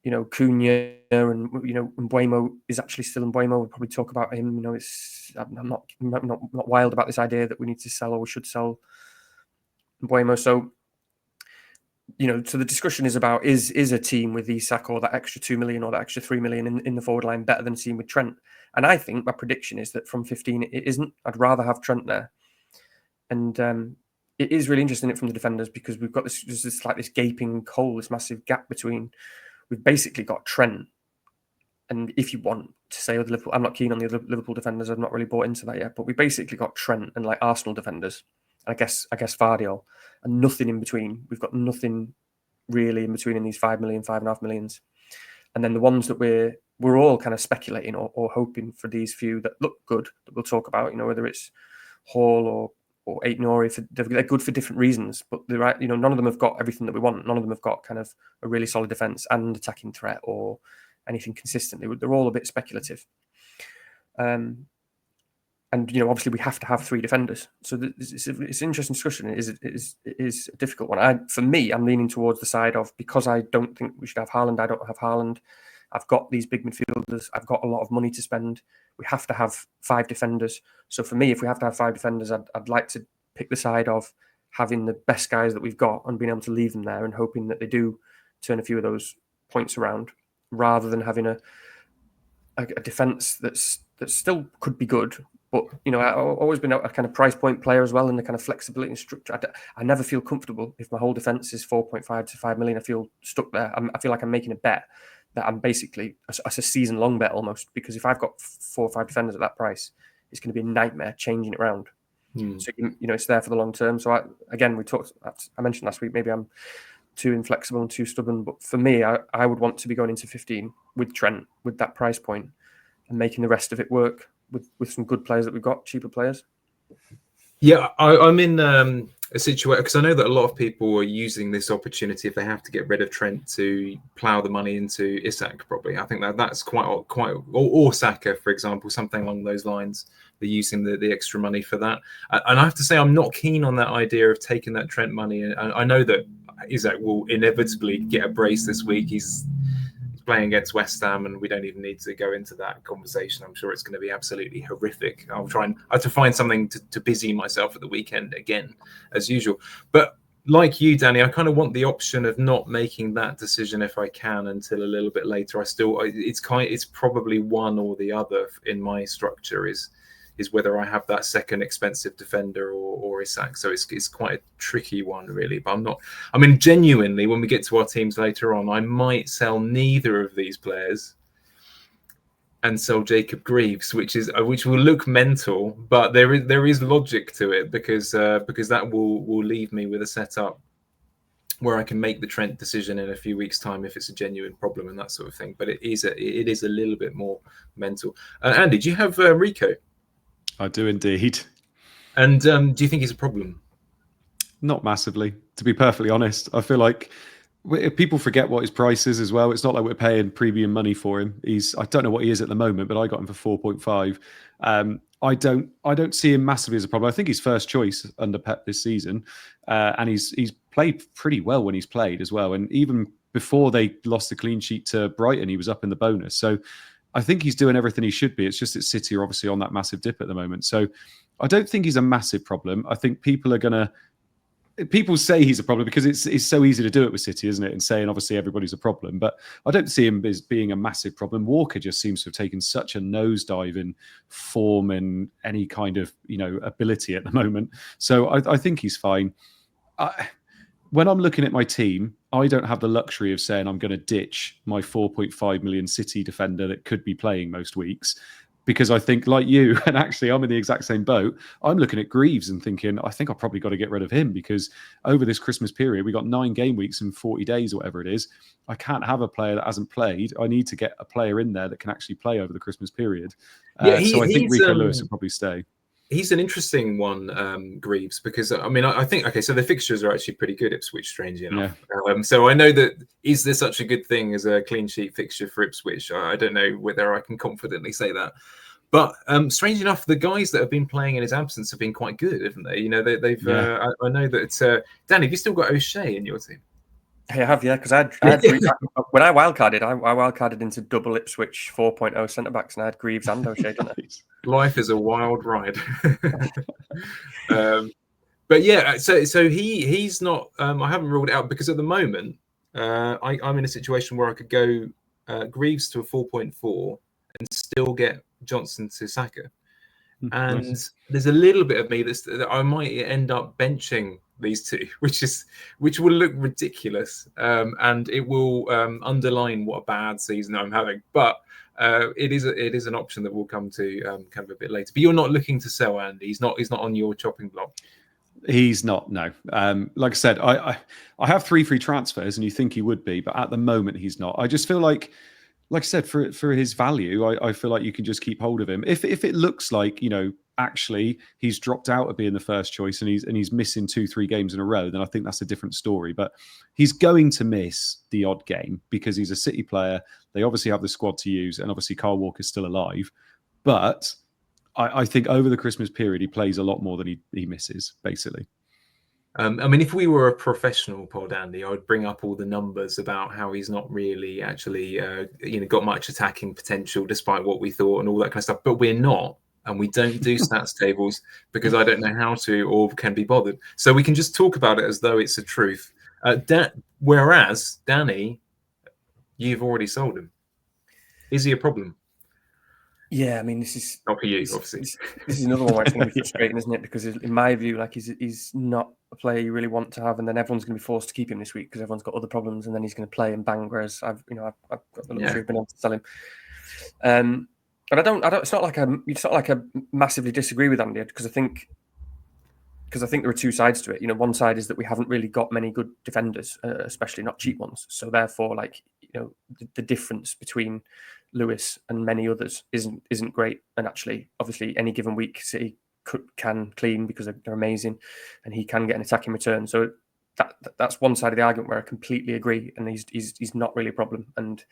Cunha, and Mbeumo is actually still in Mbeumo. We'll probably talk about him. I'm not wild about this idea that we need to sell or we should sell Mbeumo. So so the discussion is about is a team with Isak or that extra 2 million or that extra 3 million in the forward line better than a team with Trent? And I think my prediction is that from 15 it isn't. I'd rather have Trent there. And it is really interesting from the defenders, because we've got this gaping hole, this massive gap between. We've basically got Trent, and if you want to say other Liverpool, I'm not keen on the other Liverpool defenders. I've not really bought into that yet, but we basically got Trent and like Arsenal defenders. I guess Vardiol, and nothing in between. We've got nothing really in between in these 5 million, 5.5 millions. And then the ones that we're all kind of speculating or hoping for, these few that look good that we'll talk about. Whether it's Hall or Aït-Nouri, they're good for different reasons, but they're right. None of them have got everything that we want. None of them have got kind of a really solid defense and attacking threat or anything consistently. They're all a bit speculative. And obviously we have to have 3 defenders. So it's an interesting discussion. It is a difficult one. For me, I'm leaning towards the side of, because I don't think we should have Haaland. I don't have Haaland. I've got these big midfielders. I've got a lot of money to spend. We have to have 5 defenders. So for me, if we have to have 5 defenders, I'd like to pick the side of having the best guys that we've got and being able to leave them there and hoping that they do turn a few of those points around, rather than having a defense that still could be good. But, I've always been a kind of price point player as well, in the kind of flexibility and structure. I never feel comfortable if my whole defense is 4.5 to 5 million. I feel stuck there. I feel like I'm making a bet that I'm basically a season-long bet almost, because if I've got 4 or 5 defenders at that price, it's going to be a nightmare changing it around. So, it's there for the long term. So, I mentioned last week, maybe I'm too inflexible and too stubborn. But for me, I would want to be going into 15 with Trent, with that price point, and making the rest of it work with some good players that we've got, cheaper players. Yeah, I'm in a situation, because I know that a lot of people are using this opportunity, if they have to get rid of Trent, to plough the money into Isak. Probably, I think that's quite or Saka, for example, something along those lines. They're using the extra money for that, and I have to say I'm not keen on that idea of taking that Trent money. And I know that Isak will inevitably get a brace this week. He's playing against West Ham, and we don't even need to go into that conversation. I'm sure it's going to be absolutely horrific. I have to find something to busy myself at the weekend again, as usual. But like you, Danny, I kind of want the option of not making that decision if I can until a little bit later. It's probably one or the other in my structure is whether I have that second expensive defender or Isak. So it's quite a tricky one, really. But genuinely, when we get to our teams later on, I might sell neither of these players and sell Jacob Greaves, which will look mental, but there is logic to it, because that will leave me with a setup where I can make the Trent decision in a few weeks' time if it's a genuine problem and that sort of thing. But it is a little bit more mental. Andy, do you have Rico? I do indeed. And do you think he's a problem? Not massively, to be perfectly honest. I feel like people forget what his price is as well. It's not like we're paying premium money for him. I don't know what he is at the moment, but I got him for 4.5. I don't see him massively as a problem. I think he's first choice under Pep this season, and he's played pretty well when he's played as well. And even before they lost the clean sheet to Brighton, he was up in the bonus. So I think he's doing everything he should be. It's just that City are obviously on that massive dip at the moment. So I don't think he's a massive problem. I think people say he's a problem because it's so easy to do it with City, isn't it? And saying obviously everybody's a problem, but I don't see him as being a massive problem. Walker just seems to have taken such a nosedive in form and any kind of ability at the moment. So I think he's fine. When I'm looking at my team, I don't have the luxury of saying I'm going to ditch my 4.5 million City defender that could be playing most weeks. Because I think, like you, and actually I'm in the exact same boat, I'm looking at Greaves and thinking, I think I've probably got to get rid of him because over this Christmas period, we got 9 game weeks in 40 days or whatever it is. I can't have a player that hasn't played. I need to get a player in there that can actually play over the Christmas period. So I think Rico Lewis will probably stay. He's an interesting one, Greaves, because I think, okay, so the fixtures are actually pretty good, Ipswich, strangely enough. Yeah. So I know that, is there such a good thing as a clean sheet fixture for Ipswich? I don't know whether I can confidently say that. But strange enough, the guys that have been playing in his absence have been quite good, haven't they? They've. Yeah. I know that. Danny, have you still got O'Shea in your team? I have, yeah, because I had when I wildcarded, I wildcarded into double Ipswich 4.0 centre backs, and I had Greaves and O'Shea, didn't I? Life is a wild ride. But yeah, so he's not. I haven't ruled it out because at the moment, I'm in a situation where I could go Greaves to a 4.4 and still get Johnson to Saka. And there's a little bit of me that I might end up benching these two, which will look ridiculous, and it will underline what a bad season I'm having. But it is an option that we'll come to kind of a bit later. But you're not looking to sell, Andy. He's not on your chopping block. He's not, no. Like I said, I have 3 free transfers, and you think he would be, but at the moment he's not. I just feel like I said, for his value, I feel like you can just keep hold of him. If it looks like actually he's dropped out of being the first choice and he's missing 2-3 games in a row, then I think that's a different story. But he's going to miss the odd game because he's a City player. They obviously have the squad to use, and obviously Kyle Walker's still alive. But I think over the Christmas period, he plays a lot more than he misses, basically. If we were a professional pod, Andy, I would bring up all the numbers about how he's not really actually, got much attacking potential, despite what we thought and all that kind of stuff. But we're not, and we don't do stats tables because I don't know how to or can be bothered. So we can just talk about it as though it's a truth. Whereas Danny, you've already sold him. Is he a problem? Yeah, this is not for you, obviously. This is another one where it's going to be frustrating, isn't it? Because in my view, he's not a player you really want to have, and then everyone's going to be forced to keep him this week because everyone's got other problems, and then he's going to play and bang. Whereas I've got the luxury of being able to sell him. And I don't. It's not like I massively disagree with Andy because I think there are 2 sides to it. One side is that we haven't really got many good defenders, especially not cheap ones. So therefore, the difference between Lewis and many others isn't great. And actually, obviously, any given week, City can clean because they're amazing, and he can get an attacking return. So that's one side of the argument where I completely agree. And he's not really a problem, and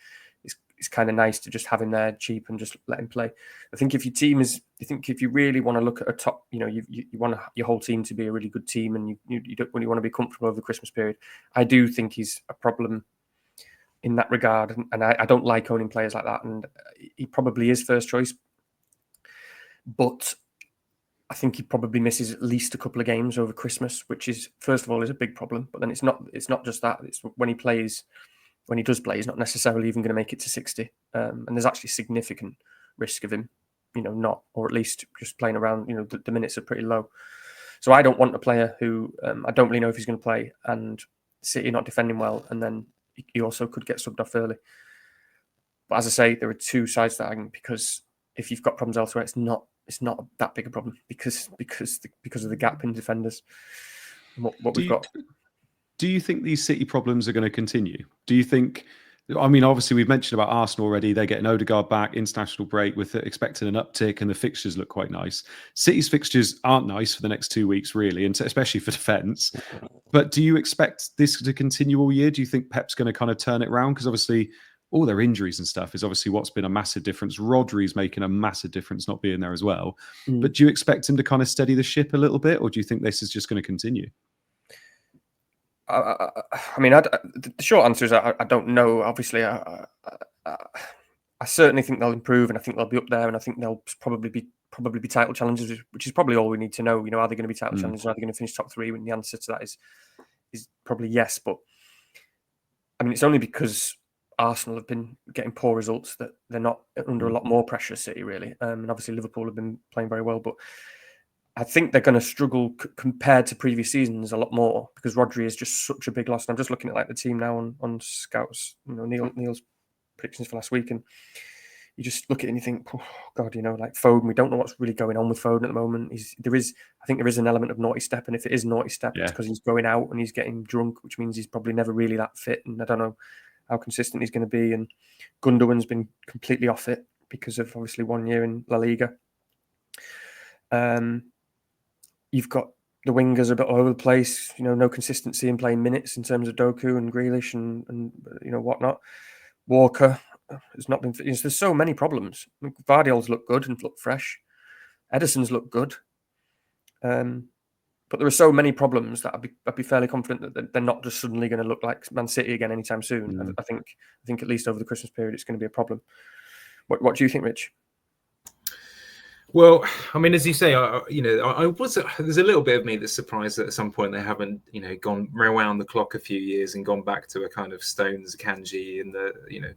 it's kind of nice to just have him there cheap and just let him play. I think if your team is, if you really want to look at a top, you want your whole team to be a really good team, and you don't really want to be comfortable over the Christmas period. I do think he's a problem in that regard, and I don't like owning players like that, and he probably is first choice, but I think he probably misses at least a couple of games over Christmas, which is, first of all, is a big problem. But then it's not just that. It's when he does play, he's not necessarily even going to make it to 60, and there's actually significant risk of him, not, or at least just playing around. The minutes are pretty low, so I don't want a player who I don't really know if he's going to play, and City not defending well, and then he also could get subbed off early. But as I say, there are 2 sides to that argument, because if you've got problems elsewhere, it's not that big a problem because of the gap in defenders and what we've got. Do you think these City problems are going to continue? Do you think? Obviously we've mentioned about Arsenal already. They're getting Odegaard back, international break, with expecting an uptick, and the fixtures look quite nice. City's fixtures aren't nice for the next 2 weeks, really, and especially for defence. But do you expect this to continue all year? Do you think Pep's going to kind of turn it around? Because obviously all their injuries and stuff is obviously what's been a massive difference. Rodri's making a massive difference not being there as well. But do you expect him to kind of steady the ship a little bit, or do you think this is just going to continue? I mean, the short answer is I don't know. Obviously, I certainly think they'll improve, and I think they'll be up there, and I think they'll probably be title challengers, which is probably all we need to know. You know, are they going to be title challengers? Are they going to finish top 3? And the answer to that is probably yes. But I mean, it's only because Arsenal have been getting poor results that they're not under a lot more pressure. City really, and obviously Liverpool have been playing very well, but I think they're going to struggle compared to previous seasons a lot more because Rodri is just such a big loss. And I'm just looking at like the team now on Scouts, you know, Neil's predictions for last week, and you just look at it and you think, oh God, you know, like Foden, we don't know what's really going on with Foden at the moment. I think there is an element of naughty step, and if it is naughty step, it's because he's going out and he's getting drunk, which means he's probably never really that fit, and I don't know how consistent he's going to be. And Gundogan's been completely off it because of obviously 1 year in La Liga. You've got the wingers a bit all over the place, you know, no consistency in playing minutes in terms of Doku and Grealish and you know, whatnot. Walker has not been fit. There's so many problems. I mean, Vardiol's look good and look fresh. Ederson's look good. But there are so many problems that I'd be fairly confident that they're not just suddenly going to look like Man City again anytime soon. I think at least over the Christmas period, it's going to be a problem. What do you think, Rich? Well, I mean, as you say, there's a little bit of me that's surprised that at some point they haven't, you know, gone around the clock a few years and gone back to a kind of Stones, Kanji in the, you know,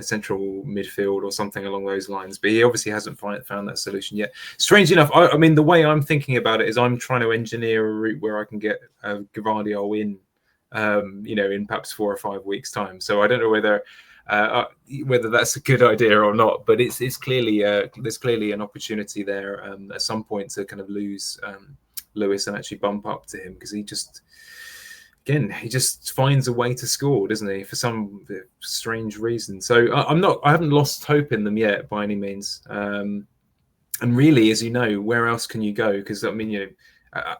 central midfield or something along those lines. But he obviously hasn't found that solution yet. Strange enough, I mean, the way I'm thinking about it is I'm trying to engineer a route where I can get Gvardiol in, you know, in perhaps 4 or 5 weeks' time. So I don't know whether that's a good idea or not, but it's clearly there's clearly an opportunity there at some point to kind of lose Lewis and actually bump up to him, because he just finds a way to score, doesn't he, for some strange reason. So I haven't lost hope in them yet by any means. And really, as you know, where else can you go? Because I mean, you know,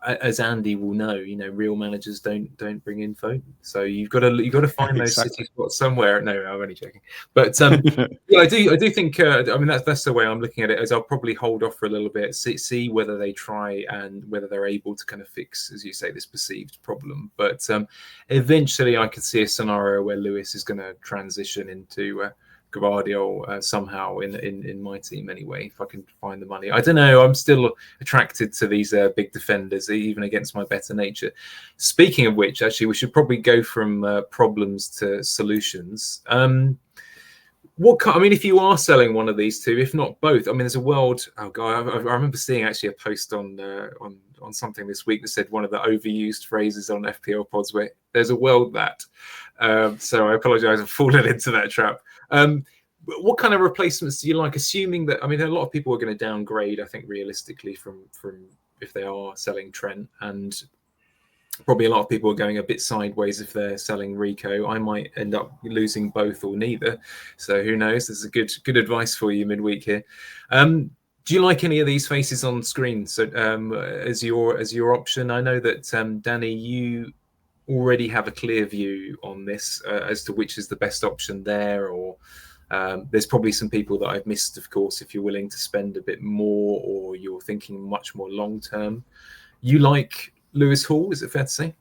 as Andy will know, you know, real managers don't bring in Foden. So you've got to find those city spots somewhere. No, I'm only joking. But yeah, I do think. I mean, that's the way I'm looking at it. Is I'll probably hold off for a little bit, see whether they try and whether they're able to kind of fix, as you say, this perceived problem. But eventually, I could see a scenario where Lewis is going to transition into Gvardiol somehow in my team anyway, if I can find the money. I don't know. I'm still attracted to these big defenders, even against my better nature. Speaking of which, actually, we should probably go from problems to solutions. I mean, if you are selling one of these two, if not both, I mean, there's a world. Oh God, I remember seeing actually a post on something this week that said one of the overused phrases on FPL pods where there's a world that. So I apologise for falling into that trap. What kind of replacements do you like? Assuming that, I mean, a lot of people are going to downgrade, I think, realistically from if they are selling Trent, and probably a lot of people are going a bit sideways if they're selling Rico. I might end up losing both or neither. So who knows? There's a good advice for you midweek here. Do you like any of these faces on screen? So as your option, I know that Danny, you already have a clear view on this as to which is the best option there, or there's probably some people that I've missed, of course, if you're willing to spend a bit more or you're thinking much more long term. You like Lewis Hall, is it fair to say?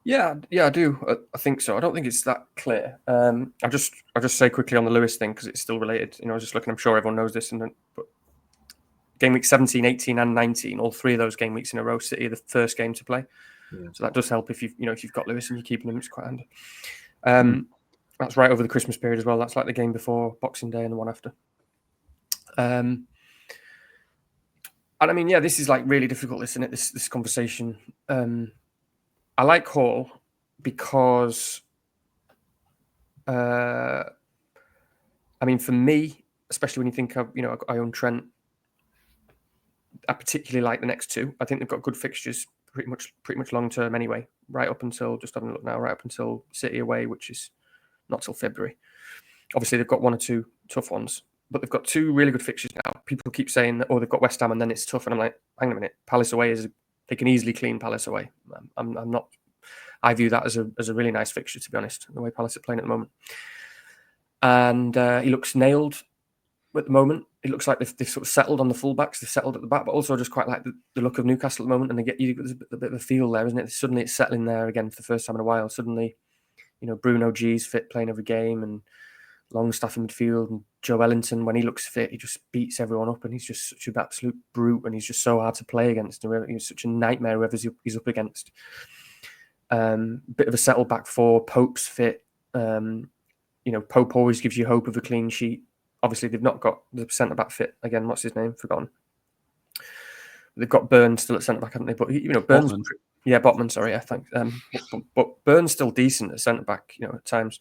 Yeah, I do. I think so. I don't think it's that clear. I'll just say quickly on the Lewis thing because it's still related. You know, I was just looking. I'm sure everyone knows this. But game week 17, 18, and 19, all 3 of those game weeks in a row, City are the first game to play. Yeah. So that does help if you've got Lewis and you're keeping him. It's quite handy. That's right over the Christmas period as well. That's like the game before Boxing Day and the one after. And I mean, yeah, this is like really difficult, isn't it? This conversation. I like Hall because, I mean, for me, especially when you think of, you know, I own Trent, I particularly like the next 2. I think they've got good fixtures, pretty much long term anyway. Right up until, just having a look now, right up until City away, which is not till February. Obviously, they've got 1 or 2 tough ones, but they've got 2 really good fixtures now. People keep saying that, oh, they've got West Ham and then it's tough, and I'm like, hang on a minute, Palace away they can easily clean Palace away. I'm I view that as a really nice fixture, to be honest, the way Palace are playing at the moment. And he looks nailed at the moment. It looks like they've sort of settled on the fullbacks. They've settled at the back, but also just quite like the look of Newcastle at the moment. And there's a bit of a feel there, isn't it? Suddenly it's settling there again for the first time in a while. Suddenly, Bruno G's fit, playing every game, and Longstaff in midfield, and Joe Ellington, when he looks fit, he just beats everyone up, and he's just such an absolute brute, and he's just so hard to play against. He's such a nightmare whoever he's up against. Bit of a settled back four. Pope's fit. Pope always gives you hope of a clean sheet. Obviously, they've not got the centre-back fit. Again, what's his name? Forgotten. They've got Burns still at centre-back, haven't they? But, Burns... Botman. Yeah, Botman, sorry, I think. But Burns still decent at centre-back, at times.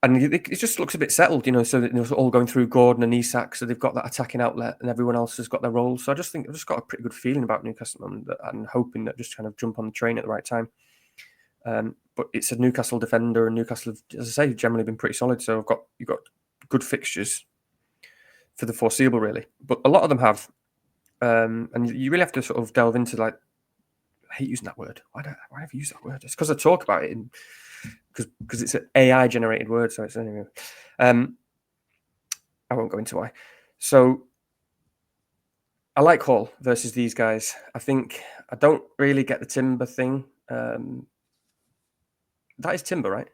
And it just looks a bit settled, so that it's all going through Gordon and Isak, so they've got that attacking outlet and everyone else has got their roles. So I just think I've just got a pretty good feeling about Newcastle at the moment, and hoping that just kind of jump on the train at the right time. But it's a Newcastle defender, and Newcastle have, as I say, generally been pretty solid. So you've got good fixtures for the foreseeable, really. But a lot of them have, and you really have to sort of delve into, like, I hate using that word. Why have I used that word? It's because I talk about it because it's an AI generated word. So it's anyway. I won't go into why. So I like Hall versus these guys. I think I don't really get the Timber thing. That is Timber, right?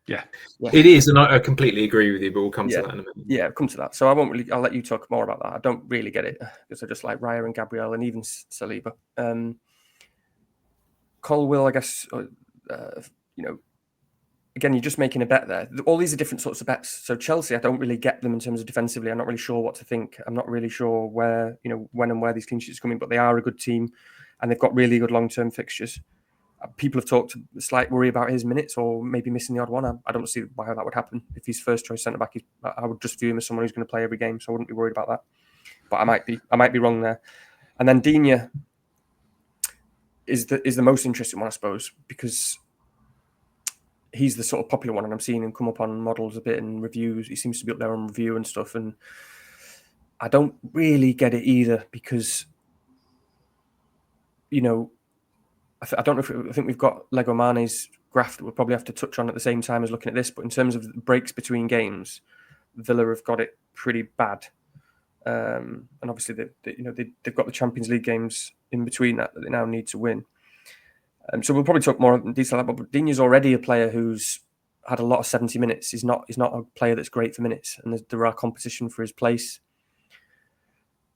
Yeah, it is, and I completely agree with you. But we'll come to that in a minute. Yeah, come to that. So I'll let you talk more about that. I don't really get it because I just like Raya and Gabriel and even Saliba. Colwill, I guess. Again, you're just making a bet there. All these are different sorts of bets. So Chelsea, I don't really get them in terms of defensively. I'm not really sure what to think. I'm not really sure where, when and where these clean sheets are coming, but they are a good team and they've got really good long-term fixtures. People have talked a slight worry about his minutes or maybe missing the odd one. I don't see why that would happen. If he's first choice centre-back, I would just view him as someone who's going to play every game, so I wouldn't be worried about that. But I might be wrong there. And then Digne is the most interesting one, I suppose, because he's the sort of popular one, and I'm seeing him come up on models a bit and reviews. He seems to be up there on review and stuff, and I don't really get it either because, I don't know I think we've got Lego Mane's graph that we'll probably have to touch on at the same time as looking at this, but in terms of breaks between games, Villa have got it pretty bad. And obviously they've got the Champions League games in between that they now need to win. So we'll probably talk more in detail about that, but Digne's already a player who's had a lot of 70 minutes. He's not a player that's great for minutes, and there are competition for his place.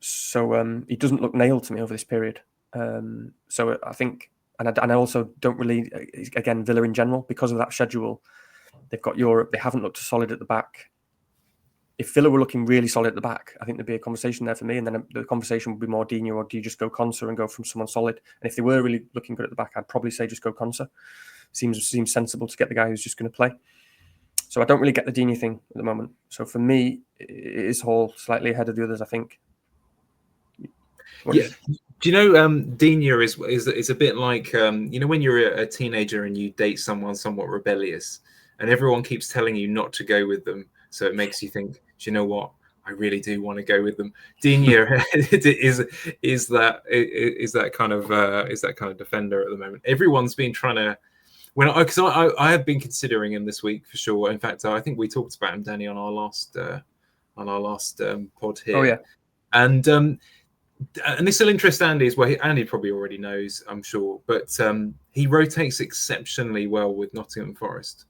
So he doesn't look nailed to me over this period. So I think, and I also don't really, again, Villa in general, because of that schedule, they've got Europe. They haven't looked solid at the back. If Villa were looking really solid at the back, I think there'd be a conversation there for me, and then the conversation would be more Digne, or do you just go Konsa and go from someone solid? And if they were really looking good at the back, I'd probably say just go Konsa. Seems sensible to get the guy who's just going to play. So I don't really get the Digne thing at the moment. So for me, it is Hall slightly ahead of the others, I think. Do you know Digne is a bit like when you're a teenager and you date someone somewhat rebellious, and everyone keeps telling you not to go with them, so it makes you think, do you know what? I really do want to go with them. Digne is that kind of defender at the moment. Everyone's been trying to. Because I have been considering him this week for sure. In fact, I think we talked about him, Danny, on our last pod here. Oh yeah, and this will interest Andy as well. Andy probably already knows, I'm sure, but he rotates exceptionally well with Nottingham Forest.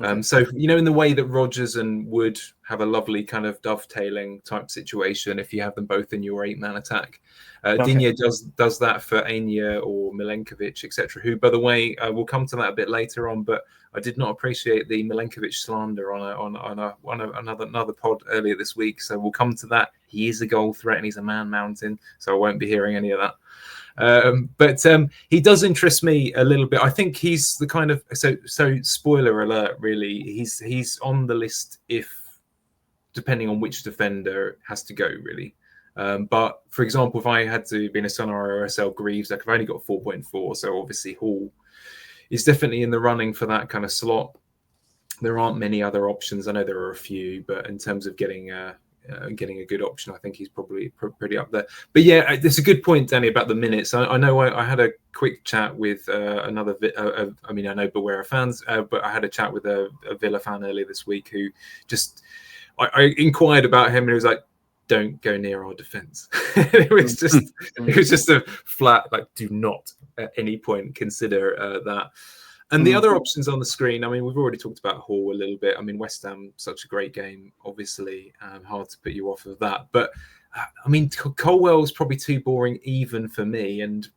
Okay. So, in the way that Rodgers and Wood have a lovely kind of dovetailing type situation, if you have them both in your 8-man attack, Digne does that for Anya or Milenkovic, etc. Who, by the way, we'll come to that a bit later on. But I did not appreciate the Milenkovic slander on another pod earlier this week. So we'll come to that. He is a goal threat and he's a man mountain. So I won't be hearing any of that. But he does interest me a little bit. I think he's the kind of so spoiler alert, really. He's on the list if depending on which defender has to go, really. But for example, if I had to be in a Sun or OSL Greaves, I've only got 4.4, so obviously Hall is definitely in the running for that kind of slot. There aren't many other options. I know there are a few, but in terms of getting getting a good option. I think he's probably pretty up there. But yeah, it's a good point, Danny, about the minutes. I know I had a quick chat with another. I mean, I know Beware fans, but I had a chat with a Villa fan earlier this week who just I inquired about him, and he was like, "Don't go near our defense." it was just a flat like, do not at any point consider that. And the other options on the screen, I mean, we've already talked about Hall a little bit. I mean, West Ham, such a great game, obviously, hard to put you off of that. But I mean, Colwell's probably too boring even for me, and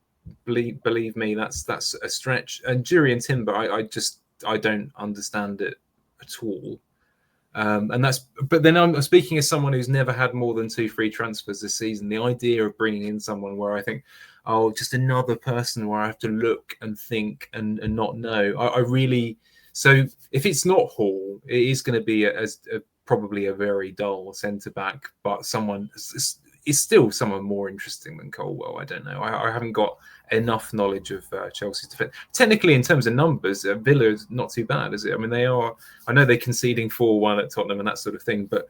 believe me, that's a stretch. And Jury and Timber, I don't understand it at all. But then I'm speaking as someone who's never had more than 2 free transfers this season. The idea of bringing in someone where I think, oh, just another person where I have to look and think and not know. I really, so if it's not Hall, it is going to be probably a very dull centre back, but someone is still someone more interesting than Colwell. I don't know. I haven't got enough knowledge of Chelsea's defence. Technically, in terms of numbers, Villa is not too bad, is it? I mean, they are. I know they're conceding 4-1 at Tottenham and that sort of thing, but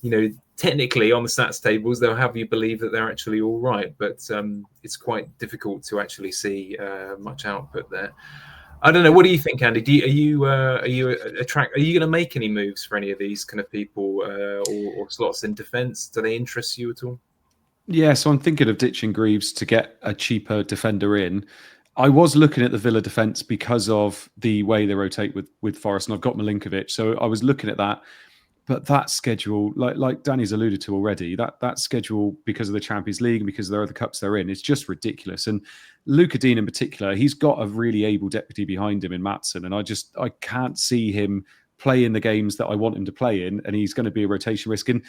you know, technically on the stats tables, they'll have you believe that they're actually all right. But it's quite difficult to actually see much output there. I don't know. What do you think, Andy? Are you going to make any moves for any of these kind of people or slots in defence? Do they interest you at all? Yeah, so I'm thinking of ditching Greaves to get a cheaper defender in. I was looking at the Villa defence because of the way they rotate with Forest, and I've got Milinkovic. So I was looking at that. But that schedule, like Danny's alluded to already, that schedule, because of the Champions League and because there are the cups they're in, it's just ridiculous. And Luca Dean in particular, he's got a really able deputy behind him in Maatsen, and I can't see him play in the games that I want him to play in, and he's going to be a rotation risk. And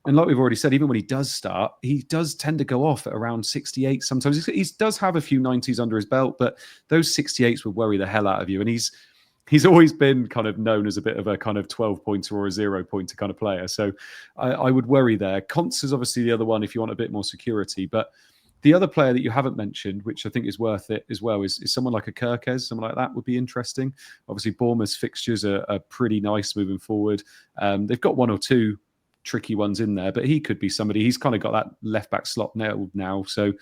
like we've already said, even when he does start, he does tend to go off at around 68 sometimes. He does have a few 90s under his belt, but those 68s would worry the hell out of you. And he's always been kind of known as a bit of a kind of 12-pointer or a 0-pointer kind of player. So I would worry there. Conts is obviously the other one if you want a bit more security. But the other player that you haven't mentioned, which I think is worth it as well, is someone like a Kirkes. Someone like that would be interesting. Obviously, Bournemouth's fixtures are pretty nice moving forward. They've got 1 or 2 tricky ones in there, but he could be somebody. He's kind of got that left-back slot nailed now. So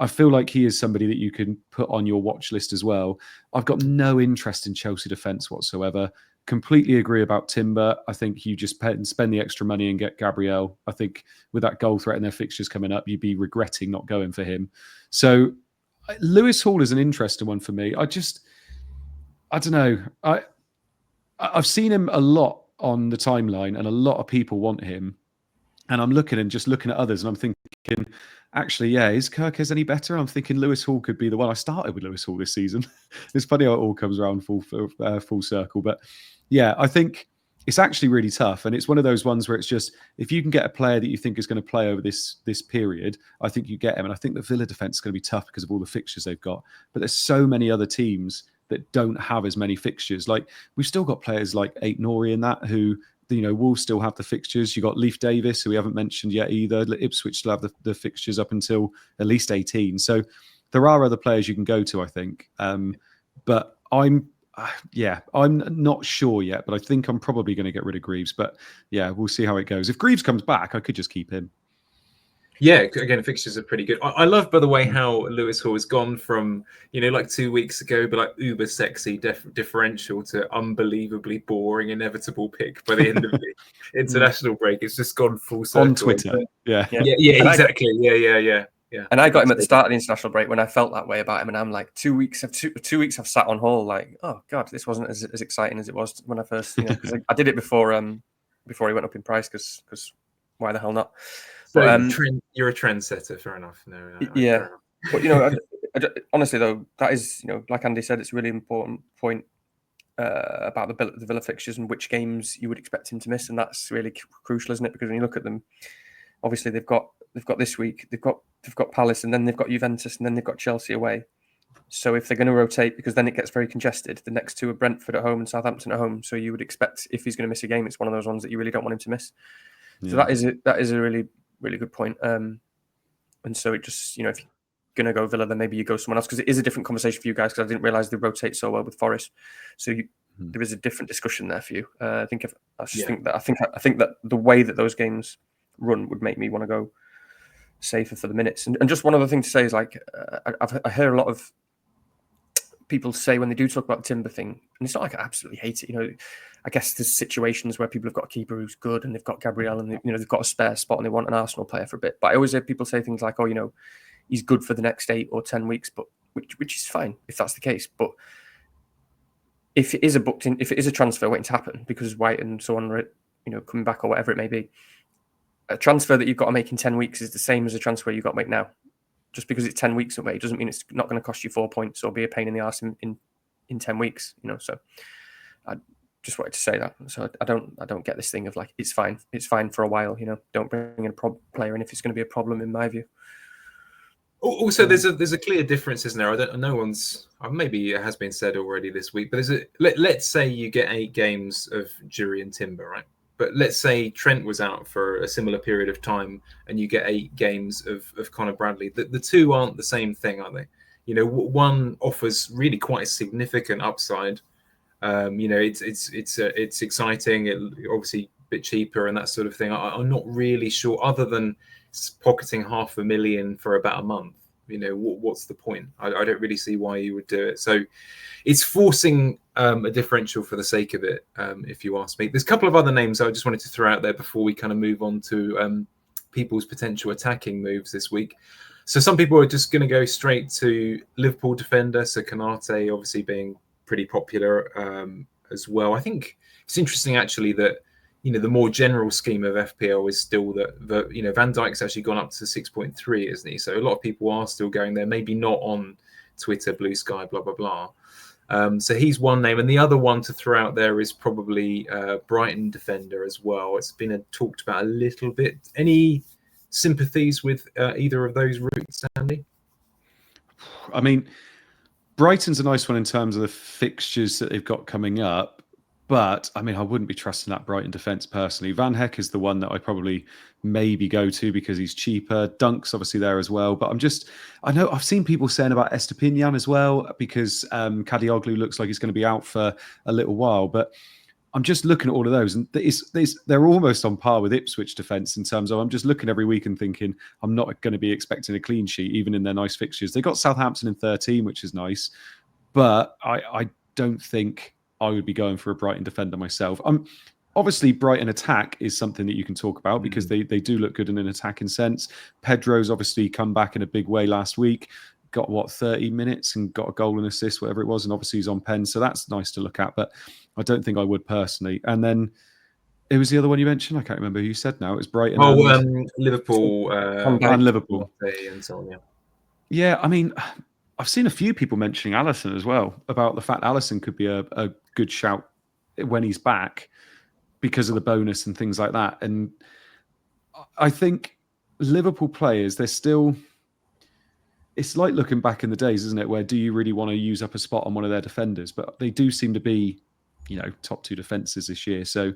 I feel like he is somebody that you can put on your watch list as well. I've got no interest in Chelsea defence whatsoever. Completely agree about Timber. I think you just spend the extra money and get Gabriel. I think with that goal threat and their fixtures coming up, you'd be regretting not going for him. So Lewis Hall is an interesting one for me. I don't know. I've seen him a lot on the timeline and a lot of people want him. And I'm looking at others and I'm thinking, actually, yeah, is Kirkes any better? I'm thinking Lewis Hall could be the one. I started with Lewis Hall this season. It's funny how it all comes around full circle. But yeah, I think it's actually really tough. And it's one of those ones where it's just, if you can get a player that you think is going to play over this period, I think you get him. And I think the Villa defence is going to be tough because of all the fixtures they've got. But there's so many other teams that don't have as many fixtures. Like we've still got players like Aït-Nouri in that who, you know, Wolves still have the fixtures. You got Leif Davis, who we haven't mentioned yet either. Ipswich still have the fixtures up until at least 18. So there are other players you can go to, I think. But I'm not sure yet. But I think I'm probably going to get rid of Greaves. But yeah, we'll see how it goes. If Greaves comes back, I could just keep him. Yeah, again, fixtures are pretty good. I love, by the way, how Lewis Hall has gone from, you know, like 2 weeks ago, but like uber sexy differential to unbelievably boring, inevitable pick by the end of the international break. It's just gone full circle. On Twitter. Yeah, exactly. Yeah. And I got him at the start of the international break when I felt that way about him, and I'm like, 2 weeks I've sat on Hall, like, oh god, this wasn't as exciting as it was when I first, because I did it before he went up in price, because why the hell not? But you're a trendsetter, fair enough. Yeah, but you know, honestly though, that is, you know, like Andy said, it's a really important point about the Villa fixtures and which games you would expect him to miss, and that's really crucial, isn't it? Because when you look at them, obviously they've got this week, they've got Palace, and then they've got Juventus, and then they've got Chelsea away. So if they're going to rotate, because then it gets very congested, the next 2 are Brentford at home and Southampton at home. So you would expect, if he's going to miss a game, it's one of those ones that you really don't want him to miss. Yeah. So that is a really, really good point. And so it just, you know, if you're going to go Villa, then maybe you go someone else, because it is a different conversation for you guys, because I didn't realise they rotate so well with Forest. So there is a different discussion there for you. I think that the way that those games run would make me want to go safer for the minutes. And just one other thing to say is like I hear a lot of people say when they do talk about the Timber thing, and it's not like I absolutely hate it. You know, I guess there's situations where people have got a keeper who's good and they've got Gabriel and they've got a spare spot and they want an Arsenal player for a bit. But I always hear people say things like, oh, you know, he's good for the next 8 or 10 weeks, but which is fine if that's the case. But if it is if it is a transfer waiting to happen because White and so on, you know, coming back or whatever it may be, a transfer that you've got to make in 10 weeks is the same as a transfer you've got to make now. Just because it's 10 weeks away doesn't mean it's not going to cost you 4 points or be a pain in the arse in 10 weeks, you know. So I just wanted to say that. So I don't get this thing of like it's fine for a while, you know. Don't bring in a player in if it's going to be a problem, in my view. Also, there's a clear difference, isn't there? Maybe it has been said already this week, but let's say you get 8 games of Jury and Timber, right? But let's say Trent was out for a similar period of time and you get 8 games of Connor Bradley. The two aren't the same thing, are they? You know, one offers really quite a significant upside. You know, it's exciting. It obviously a bit cheaper and that sort of thing. I'm not really sure, other than pocketing $500,000 for about a month. You know, what's the point? I don't really see why you would do it. So it's forcing a differential for the sake of it, if you ask me. There's a couple of other names I just wanted to throw out there before we kind of move on to people's potential attacking moves this week. So some people are just going to go straight to Liverpool defender, so Konate obviously being pretty popular as well. I think it's interesting actually that, you know, the more general scheme of FPL is still that you know, Van Dijk's actually gone up to 6.3, isn't he? So a lot of people are still going there, maybe not on Twitter, Blue Sky, blah, blah, blah. So he's one name. And the other one to throw out there is probably Brighton defender as well. It's been talked about a little bit. Any sympathies with either of those routes, Andy? I mean, Brighton's a nice one in terms of the fixtures that they've got coming up. But, I mean, I wouldn't be trusting that Brighton defence personally. Van Heck is the one that I probably maybe go to because he's cheaper. Dunk's obviously there as well. But I know I've seen people saying about Estepinian as well because Kadioglu looks like he's going to be out for a little while. But I'm just looking at all of those and they're almost on par with Ipswich defence in terms of I'm just looking every week and thinking I'm not going to be expecting a clean sheet even in their nice fixtures. They got Southampton in 13, which is nice. But I don't think I would be going for a Brighton defender myself. Obviously, Brighton attack is something that you can talk about because they do look good in an attacking sense. Pedro's obviously come back in a big way last week. Got 30 minutes and got a goal and assist, whatever it was, and obviously he's on pen, so that's nice to look at. But I don't think I would personally. And then it was the other one you mentioned. I can't remember who you said now. It was Brighton. Liverpool and Liverpool and so on. Yeah, I mean, I've seen a few people mentioning Alisson as well about the fact Alisson could be a good shout when he's back because of the bonus and things like that. And I think Liverpool players, they're still... It's like looking back in the days, isn't it? Where do you really want to use up a spot on one of their defenders? But they do seem to be, you know, top 2 defences this year. So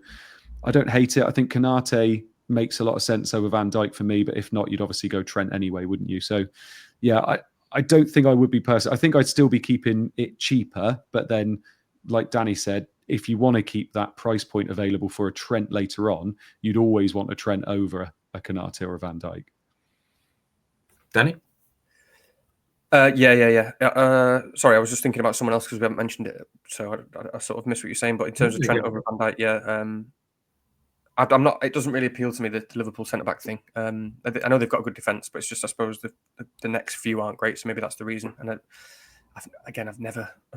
I don't hate it. I think Konate makes a lot of sense over Van Dijk for me. But if not, you'd obviously go Trent anyway, wouldn't you? So, yeah, I don't think I would be personal. I think I'd still be keeping it cheaper. But then, like Danny said, if you want to keep that price point available for a Trent later on, you'd always want a Trent over a Konate or a Van Dijk. Danny? Yeah. Sorry, I was just thinking about someone else because we haven't mentioned it, so I sort of missed what you're saying. But in terms of Trent over Van Dijk, yeah, I'm not. It doesn't really appeal to me, the Liverpool centre back thing. I know they've got a good defence, but it's just I suppose the next few aren't great, so maybe that's the reason. And I've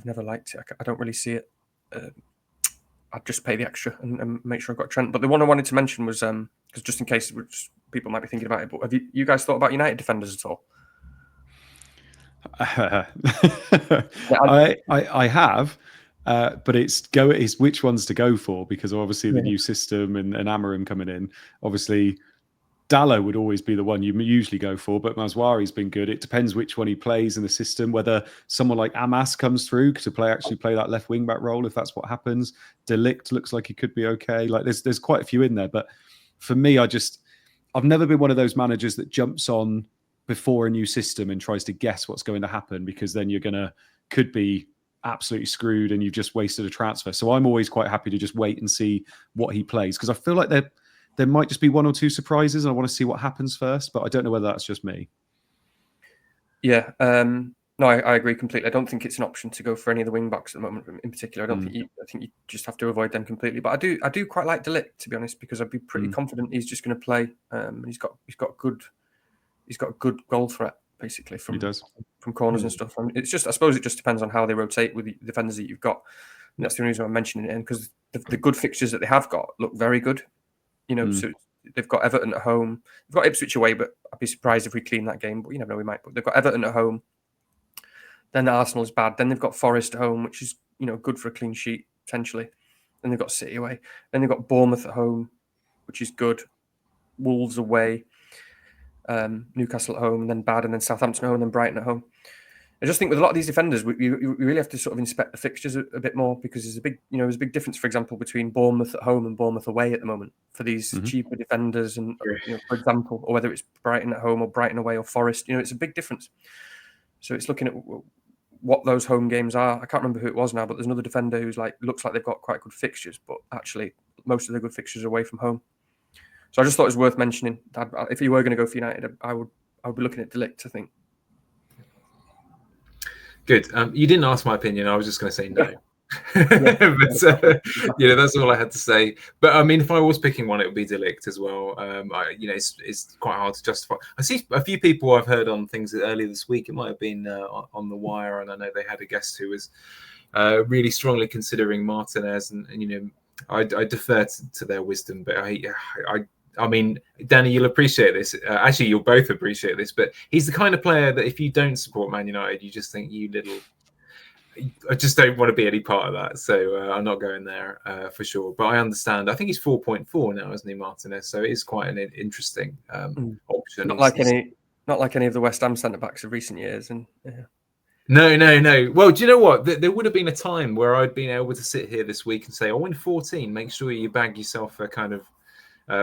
never liked it. I don't really see it. I'd just pay the extra and make sure I've got Trent. But the one I wanted to mention was because just in case people might be thinking about it, but have you guys thought about United defenders at all? I have, but it's which ones to go for because obviously the new system and Amarim coming in. Obviously, Dallo would always be the one you usually go for, but Mazwari's been good. It depends which one he plays in the system. Whether someone like Amas comes through to play that left wing back role, if that's what happens. Delict looks like he could be okay. Like there's quite a few in there, but for me, I've never been one of those managers that jumps on before a new system and tries to guess what's going to happen because then could be absolutely screwed and you've just wasted a transfer. So I'm always quite happy to just wait and see what he plays because I feel like there might just be one or two surprises, and I want to see what happens first. But I don't know whether that's just me. Yeah. No, I agree completely. I don't think it's an option to go for any of the wing backs at the moment. In particular, I think you just have to avoid them completely. But I do quite like De Ligt, to be honest, because I'd be pretty confident he's just going to play. And he's got good goal threat basically from corners and stuff. And it's just, I suppose it just depends on how they rotate with the defenders that you've got. And that's the reason I'm mentioning it, because the good fixtures that they have got look very good. So they've got Everton at home. They've got Ipswich away, but I'd be surprised if we clean that game. But you never know, we might. But they've got Everton at home. Then Arsenal's bad. Then they've got Forest at home, which is good for a clean sheet potentially. Then they've got City away. Then they've got Bournemouth at home, which is good. Wolves away. Newcastle at home, and then bad, and then Southampton at home, and then Brighton at home. I just think with a lot of these defenders, we really have to sort of inspect the fixtures a bit more, because there's a big difference, for example, between Bournemouth at home and Bournemouth away at the moment for these cheaper defenders, and for example, or whether it's Brighton at home or Brighton away or Forest, it's a big difference. So it's looking at what those home games are. I can't remember who it was now, but there's another defender who's looks like they've got quite good fixtures, but actually most of their good fixtures are away from home. So I just thought it was worth mentioning that if you were going to go for United, I would be looking at De Ligt, I think. Good. You didn't ask my opinion. I was just going to say no. But that's all I had to say. But I mean, if I was picking one, it would be De Ligt as well. It's quite hard to justify. I see a few people I've heard on things earlier this week. It might have been on the wire, and I know they had a guest who was really strongly considering Martinez, and I defer to their wisdom. But I mean, Danny, you'll appreciate this. Actually, you'll both appreciate this. But he's the kind of player that if you don't support Man United, you just think I just don't want to be any part of that. So I'm not going there for sure. But I understand. I think he's 4.4 now, isn't he, Martinez? So it is quite an interesting option. Not like any of the West Ham centre backs of recent years. And No. Well, do you know what? There would have been a time where I'd been able to sit here this week and say, "I win 14. Make sure you bag yourself a kind of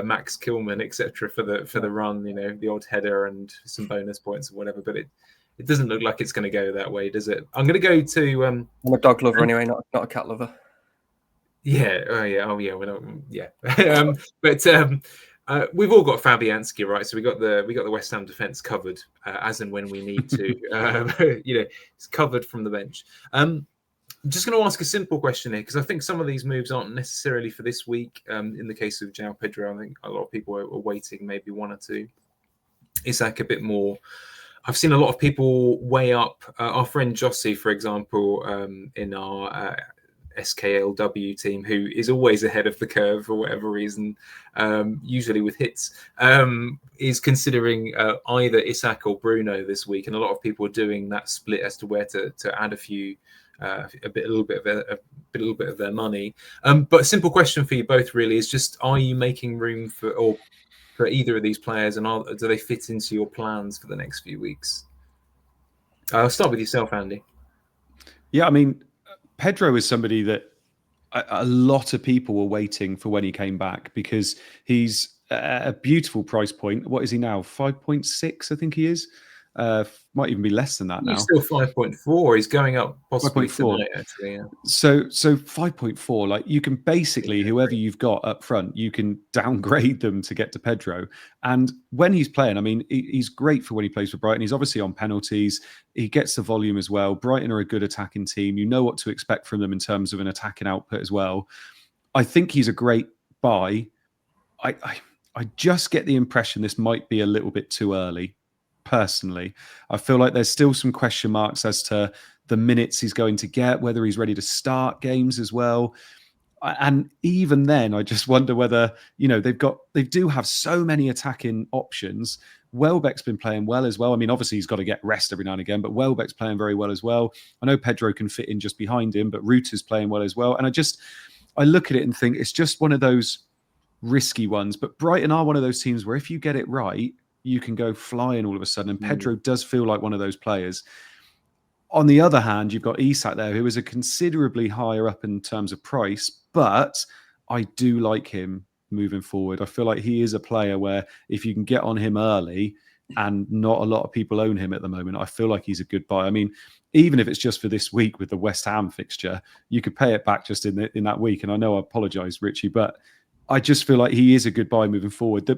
Max Kilman, etc. for the run. The odd header and some bonus points or whatever." But it doesn't look like it's going to go that way, does it? I'm going to go to. I'm a dog lover anyway, not a cat lover. Yeah. Oh yeah. We're not. Yeah. But we've all got Fabianski, right? So we got the West Ham defense covered as and when we need to. It's covered from the bench. I'm just going to ask a simple question here, because I think some of these moves aren't necessarily for this week. In the case of João Pedro, I think a lot of people are waiting, maybe one or two. Isak a bit more. I've seen a lot of people weigh up. Our friend Jossie, for example, in our SKLW team, who is always ahead of the curve for whatever reason, usually with hits, is considering either Isak or Bruno this week. And a lot of people are doing that split as to where to add a little bit of their money. But a simple question for you both really is just: are you making room for either of these players, and do they fit into your plans for the next few weeks? I'll start with yourself, Andy. Yeah, I mean, Pedro is somebody that a lot of people were waiting for when he came back, because he's a beautiful price point. What is he now? 5.6, I think he is. Might even be less than that now. He's still 5.4. He's going up possibly 5.4 tonight, actually. Yeah. So 5.4, like you can basically, whoever you've got up front, you can downgrade them to get to Pedro. And when he's playing, I mean, he's great for when he plays for Brighton. He's obviously on penalties. He gets the volume as well. Brighton are a good attacking team. You know what to expect from them in terms of an attacking output as well. I think he's a great buy. I just get the impression this might be a little bit too early. Personally, I feel like there's still some question marks as to the minutes he's going to get, whether he's ready to start games as well. And even then, I just wonder whether, they do have so many attacking options. Welbeck's been playing well as well. I mean, obviously he's got to get rest every now and again, but Welbeck's playing very well as well. I know Pedro can fit in just behind him, but Ruter's playing well as well. And I look at it and think it's just one of those risky ones. But Brighton are one of those teams where if you get it right, you can go flying all of a sudden. And Pedro does feel like one of those players. On the other hand, you've got Isak there, who is a considerably higher up in terms of price, but I do like him moving forward. I feel like he is a player where if you can get on him early, and not a lot of people own him at the moment, I feel like he's a good buy. I mean, even if it's just for this week with the West Ham fixture, you could pay it back just in that week. And I know I apologise, Richie, but I just feel like he is a good buy moving forward.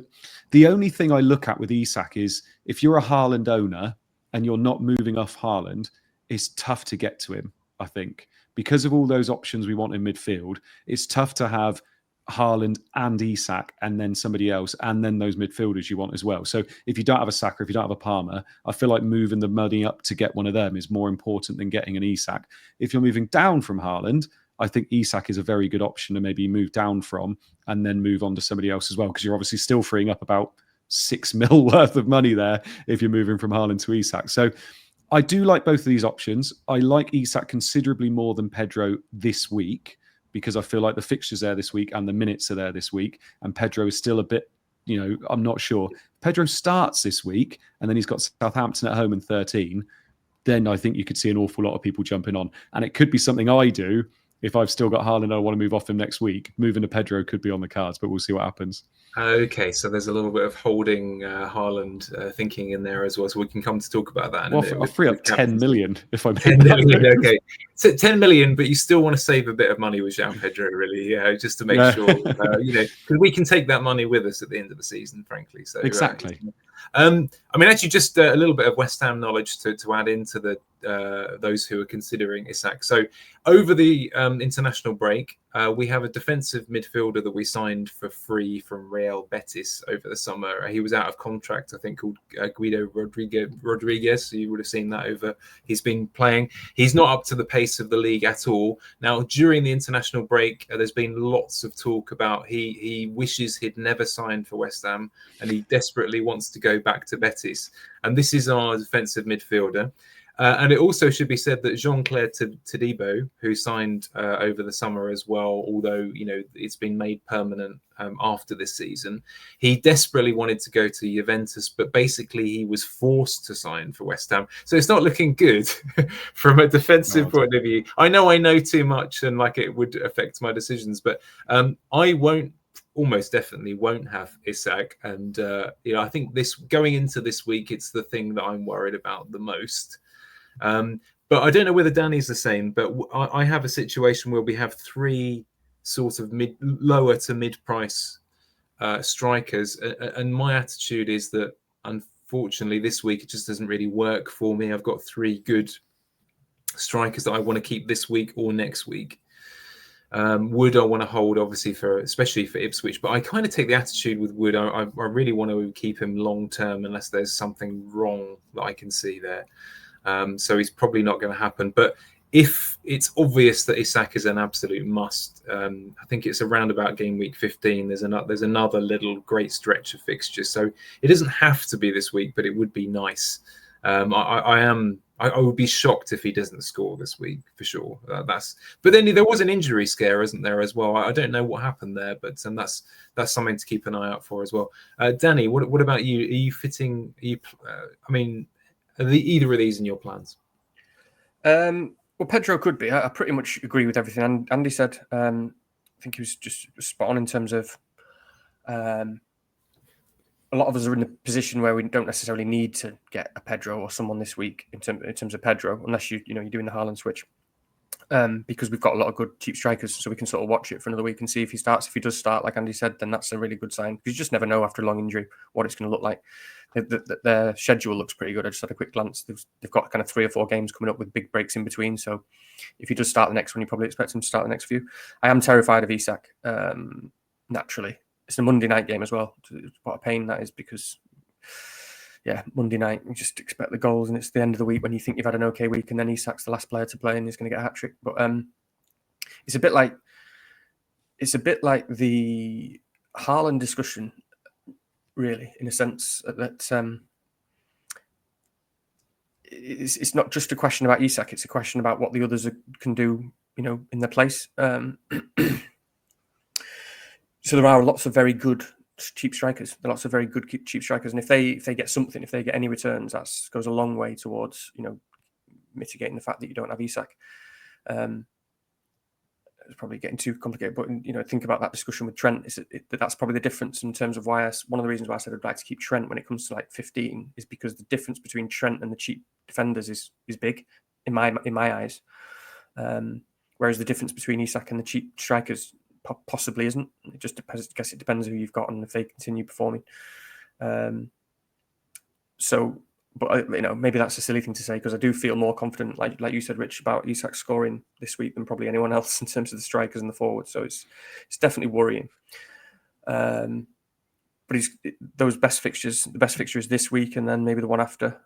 The only thing I look at with Isak is if you're a Haaland owner and you're not moving off Haaland, it's tough to get to him, I think. Because of all those options we want in midfield, it's tough to have Haaland and Isak and then somebody else and then those midfielders you want as well. So if you don't have a Saka, if you don't have a Palmer, I feel like moving the money up to get one of them is more important than getting an Isak. If you're moving down from Haaland, I think Isak is a very good option to maybe move down from and then move on to somebody else as well, because you're obviously still freeing up about 6 mil worth of money there if you're moving from Haaland to Isak. So I do like both of these options. I like Isak considerably more than Pedro this week because I feel like the fixtures there this week and the minutes are there this week. And Pedro is still a bit, I'm not sure. Pedro starts this week and then he's got Southampton at home in 13. Then I think you could see an awful lot of people jumping on. And it could be something I do if I've still got Haaland and I want to move off him next week. Moving to Pedro could be on the cards, but we'll see what happens. Okay, so there's a little bit of holding Haaland thinking in there as well, so we can come to talk about that. Well, I'll free up 10 million if I make 10 million. Okay, so 10 million, but you still want to save a bit of money with João Pedro, really, just to make sure, because we can take that money with us at the end of the season, frankly. So exactly. I mean, actually, just a little bit of West Ham knowledge to add into the those who are considering Isak. So over the international break, we have a defensive midfielder that we signed for free from Real Betis over the summer. He was out of contract, I think, called Guido Rodriguez. You would have seen that over. He's been playing. He's not up to the pace of the league at all. Now, during the international break, there's been lots of talk about he wishes he'd never signed for West Ham and he desperately wants to go back to Betis. And this is our defensive midfielder. And it also should be said that Jean-Claire Todibo, who signed over the summer as well, although it's been made permanent after this season, he desperately wanted to go to Juventus, but basically he was forced to sign for West Ham. So it's not looking good from a defensive point of view. I know too much and like it would affect my decisions, but I almost definitely won't have Isak. And I think going into this week, it's the thing that I'm worried about the most. But I don't know whether Danny's the same, but I have a situation where we have three sort of lower to mid-price strikers. And my attitude is that, unfortunately, this week it just doesn't really work for me. I've got three good strikers that I want to keep this week or next week. Wood I want to hold, obviously, especially for Ipswich, but I kind of take the attitude with Wood. I really want to keep him long term unless there's something wrong that I can see there. So he's probably not going to happen. But if it's obvious that Isak is an absolute must, I think it's around about game week 15. There's another little great stretch of fixtures. So it doesn't have to be this week, but it would be nice. I would be shocked if he doesn't score this week for sure. But then there was an injury scare, isn't there, as well? I don't know what happened there, but that's something to keep an eye out for as well. Danny, what about you? Are you fitting? Are either of these in your plans? Well, Pedro could be. I pretty much agree with everything Andy said. I think he was just spot on in terms of a lot of us are in a position where we don't necessarily need to get a Pedro or someone this week in terms of Pedro, unless you're doing the Haaland switch, because we've got a lot of good cheap strikers, so we can sort of watch it for another week and see if he starts. If he does start, like Andy said, then that's a really good sign, because you just never know after a long injury what it's going to look like. Their schedule looks pretty good. I just had a quick glance. They've got kind of 3 or 4 games coming up with big breaks in between. So if he does start the next one, you probably expect him to start the next few. I am terrified of Isak, naturally. It's a Monday night game as well. What a pain that is, because, Monday night, you just expect the goals, and it's the end of the week when you think you've had an okay week, and then Isak's the last player to play and he's going to get a hat-trick. But it's a bit like the Haaland discussion, really, in a sense that it's not just a question about Isak, it's a question about what the others can do, in their place. So there are lots of very good cheap strikers. There are lots of very good cheap strikers, and if they get something, if they get any returns, that goes a long way towards mitigating the fact that you don't have Isak. It's probably getting too complicated, but think about that discussion with Trent. That's probably the difference in terms of why one of the reasons why I said I'd like to keep Trent when it comes to like 15 is because the difference between Trent and the cheap defenders is big in my eyes. Whereas the difference between Isak and the cheap strikers possibly isn't. It just depends. I guess it depends who you've got and if they continue performing. But maybe that's a silly thing to say, because I do feel more confident, like you said, Rich, about Isak scoring this week than probably anyone else in terms of the strikers and the forwards. So it's definitely worrying. But those best fixtures. The best fixture is this week, and then maybe the one after.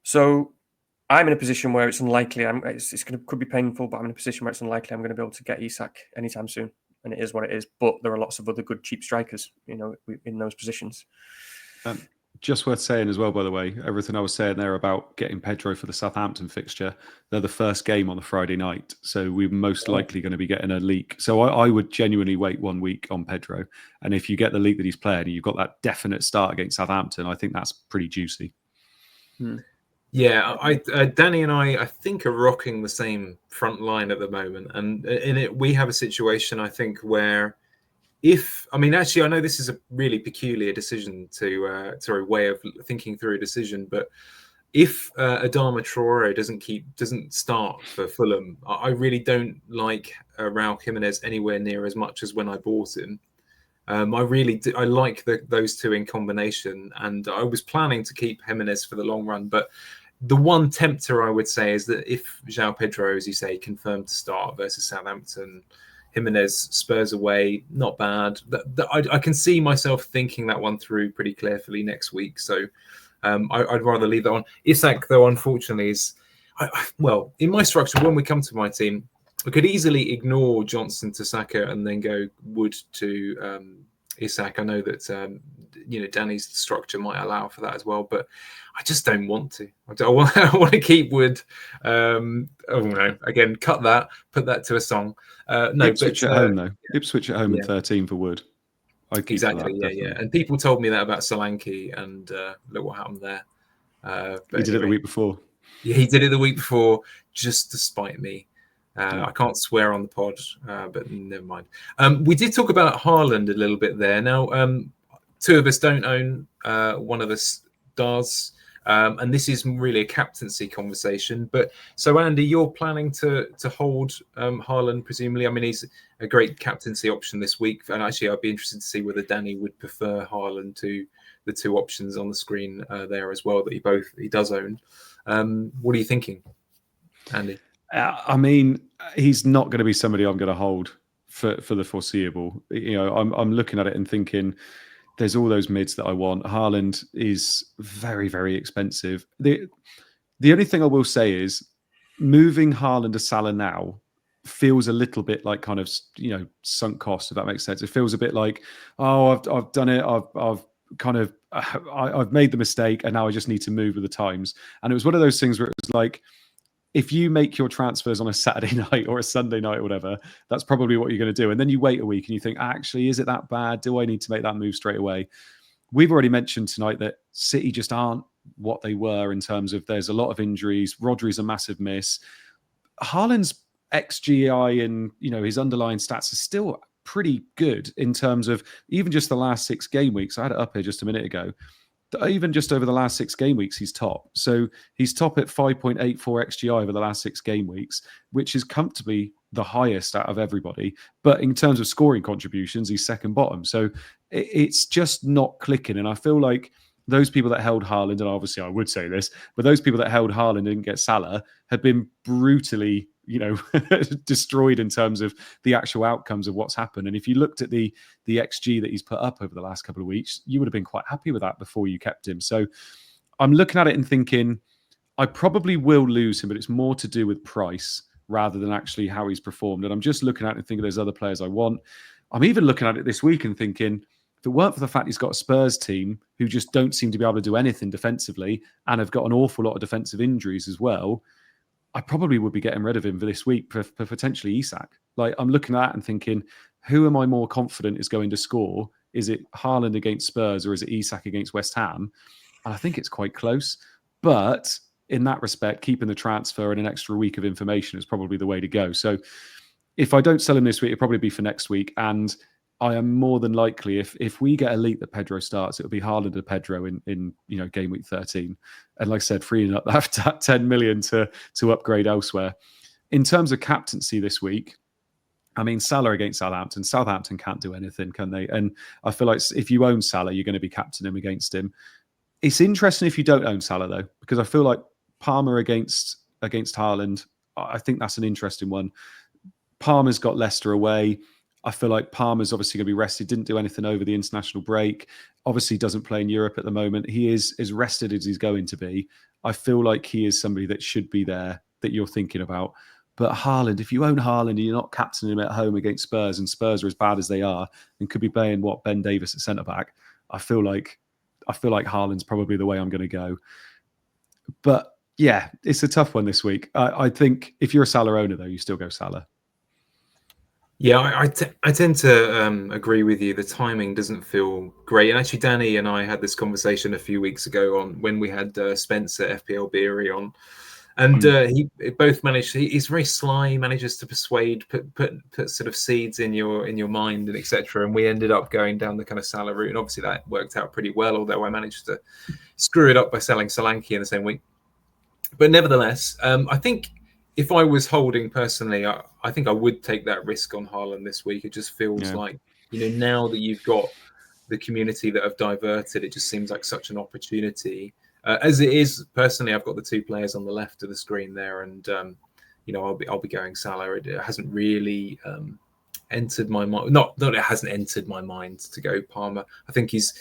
So I'm in a position where it's unlikely. Could be painful, but I'm in a position where it's unlikely I'm going to be able to get Isak anytime soon, and it is what it is. But there are lots of other good cheap strikers, in those positions. Just worth saying as well, by the way, everything I was saying there about getting Pedro for the Southampton fixture, they're the first game on the Friday night. So we're most likely going to be getting a leak. So I would genuinely wait 1 week on Pedro. And if you get the leak that he's playing and you've got that definite start against Southampton, I think that's pretty juicy. Yeah, Danny and I think are rocking the same front line at the moment. And in it, we have a situation, I think, where actually, I know this is a really peculiar decision to a way of thinking through a decision, but if Adama Traore doesn't start for Fulham, I really don't like Raul Jimenez anywhere near as much as when I bought him. I like those two in combination, and I was planning to keep Jimenez for the long run. But the one tempter I would say is that if João Pedro, as you say, confirmed to start versus Southampton, Jimenez, Spurs away, not bad. I can see myself thinking that one through pretty carefully next week. So I'd rather leave that on. Isak, though, unfortunately, is in my structure, when we come to my team, I could easily ignore Johnson to Saka and then go Wood to Isak. I know that Danny's structure might allow for that as well, but I just don't want to. I want to keep Wood. Again, cut that, put that to a song. Ipswich at home though. Ipswich at home in 13 for Wood. Exactly. Yeah. And people told me that about Solanke, and look what happened there. He did it the week before. Yeah, he did it the week before, just to spite me. I can't swear on the pod, but never mind. We did talk about Haaland a little bit there. Now, two of us don't own, one of us does. And this is really a captaincy conversation. But so, Andy, you're planning to hold Haaland, presumably. I mean, he's a great captaincy option this week. And actually, I'd be interested to see whether Danny would prefer Haaland to the two options on the screen there as well that he does own. What are you thinking, Andy? I mean, he's not going to be somebody I'm going to hold for the foreseeable. I'm looking at it and thinking, there's all those mids that I want. Haaland is very, very expensive. The only thing I will say is moving Haaland to Salah now feels a little bit like kind of, sunk cost, if that makes sense. It feels a bit like, I've done it. I've made the mistake and now I just need to move with the times. And it was one of those things where it was like, if you make your transfers on a Saturday night or a Sunday night or whatever, that's probably what you're going to do. And then you wait a week and you think, actually, is it that bad? Do I need to make that move straight away? We've already mentioned tonight that City just aren't what they were in terms of there's a lot of injuries. Rodri's a massive miss. Haaland's XGI and, his underlying stats are still pretty good in terms of even just the last 6 game weeks. I had it up here just a minute ago. Even just over the last 6 game weeks, he's top. So he's top at 5.84 XGI over the last 6 game weeks, which is comfortably the highest out of everybody. But in terms of scoring contributions, he's second bottom. So it's just not clicking. And I feel like those people that held Haaland, and obviously I would say this, but those people that held Haaland and didn't get Salah have been brutally destroyed in terms of the actual outcomes of what's happened. And if you looked at the XG that he's put up over the last couple of weeks, you would have been quite happy with that before you kept him. So I'm looking at it and thinking, I probably will lose him, but it's more to do with price rather than actually how he's performed. And I'm just looking at it and thinking there's other players I want. I'm even looking at it this week and thinking, if it weren't for the fact he's got a Spurs team who just don't seem to be able to do anything defensively and have got an awful lot of defensive injuries as well, I probably would be getting rid of him for this week for potentially Isak. Like, I'm looking at that and thinking, who am I more confident is going to score? Is it Haaland against Spurs or is it Isak against West Ham? And I think it's quite close. But in that respect, keeping the transfer and an extra week of information is probably the way to go. So if I don't sell him this week, it'll probably be for next week. And I am more than likely, if we get a leak that Pedro starts, it'll be Haaland and Pedro in game week 13. And like I said, freeing up that 10 million to upgrade elsewhere. In terms of captaincy this week, I mean, Salah against Southampton. Southampton can't do anything, can they? And I feel like if you own Salah, you're going to be captaining him against him. It's interesting if you don't own Salah, though, because I feel like Palmer against Haaland, I think that's an interesting one. Palmer's got Leicester away. I feel like Palmer's obviously going to be rested. Didn't do anything over the international break. Obviously doesn't play in Europe at the moment. He is as rested as he's going to be. I feel like he is somebody that should be there that you're thinking about. But Haaland, if you own Haaland and you're not captaining him at home against Spurs, and Spurs are as bad as they are, and could be playing Ben Davies at centre back, I feel like Haaland's probably the way I'm going to go. But yeah, it's a tough one this week. I think if you're a Salah owner, though, you still go Salah. Yeah, I tend to agree with you. The timing doesn't feel great. And actually, Danny and I had this conversation a few weeks ago on when we had Spencer FPL Beery on. And he both managed. He's very sly. He manages to persuade, put sort of seeds in your mind and etc. And we ended up going down the kind of Salah route, and obviously that worked out pretty well. Although I managed to screw it up by selling Solanke in the same week. But nevertheless, I think if I was holding personally, I think I would take that risk on Haaland this week. It just feels like, now that you've got the community that have diverted, it just seems like such an opportunity. As it is, personally, I've got the two players on the left of the screen there, and I'll be going Salah. It hasn't really entered my mind. Not it hasn't entered my mind to go Palmer. I think he's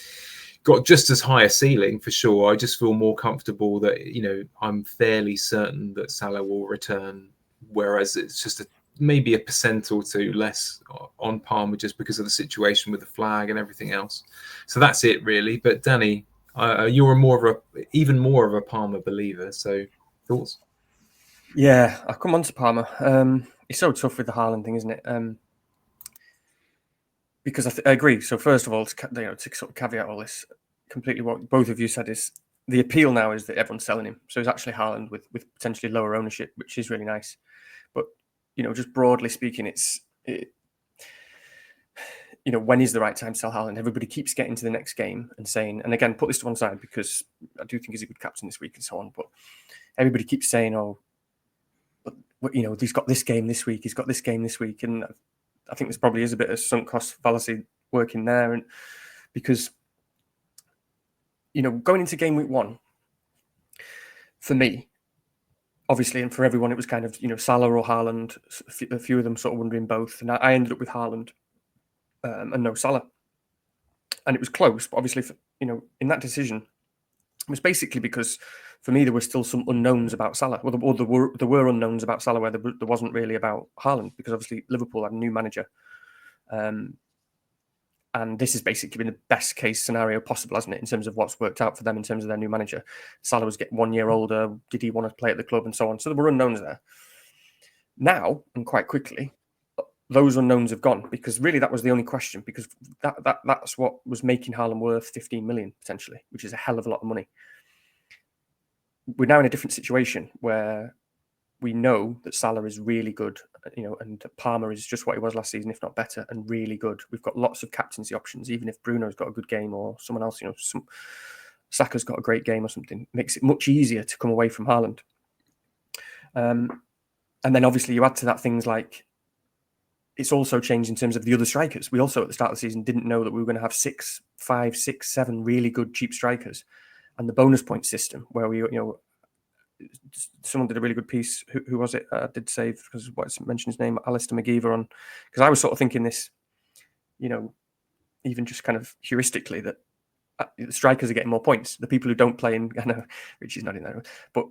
got just as high a ceiling for sure. I just feel more comfortable that I'm fairly certain that Salah will return, whereas it's just maybe a percent or two less on Palmer just because of the situation with the flag and everything else. So that's it really. But Danny, you're even more of a Palmer believer. So thoughts? Yeah, I'll come on to Palmer. It's so tough with the Haaland thing, isn't it? Because I agree. So first of all, to sort of caveat all this, completely what both of you said is the appeal now is that everyone's selling him. So it's actually Haaland with potentially lower ownership, which is really nice. But just broadly speaking, when is the right time to sell Haaland? Everybody keeps getting to the next game and saying, and again, put this to one side because I do think he's a good captain this week and so on. But everybody keeps saying, but he's got this game this week. He's got this game this week, and I think there's probably is a bit of sunk cost fallacy working there, and because going into game week 1, for me, obviously, and for everyone, it was kind of Salah or Haaland. A few of them sort of wondering both, and I ended up with Haaland and no Salah, and it was close. But obviously, in that decision, it was basically because for me there were still some unknowns about Salah. Well, there were unknowns about Salah where there wasn't really about Haaland, because obviously Liverpool had a new manager. And this has basically been the best case scenario possible, hasn't it, in terms of what's worked out for them in terms of their new manager. Salah was getting 1 year older. Did he want to play at the club and so on? So there were unknowns there. Now, and quite quickly, those unknowns have gone, because really that was the only question, because that's what was making Haaland worth 15 million potentially, which is a hell of a lot of money. We're now in a different situation where we know that Salah is really good, and Palmer is just what he was last season, if not better, and really good. We've got lots of captaincy options, even if Bruno's got a good game or someone else, Saka's got a great game or something, makes it much easier to come away from Haaland. And then obviously you add to that things like, it's also changed in terms of the other strikers. We also at the start of the season didn't know that we were going to have 5, 6, 7 really good cheap strikers, and the bonus point system where we, someone did a really good piece. Who was it? I did save because what's mentioned his name, Alistair McGeever, on, because I was sort of thinking this, even just kind of heuristically, that the strikers are getting more points. The people who don't play in, I know Richie's not in there, but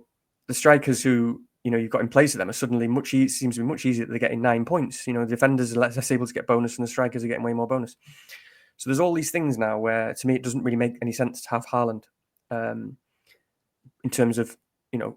the strikers who you've got in place of them are suddenly seems to be much easier that they're getting 9 points. The defenders are less able to get bonus, and the strikers are getting way more bonus. So there's all these things now where, to me, it doesn't really make any sense to have Haaland in terms of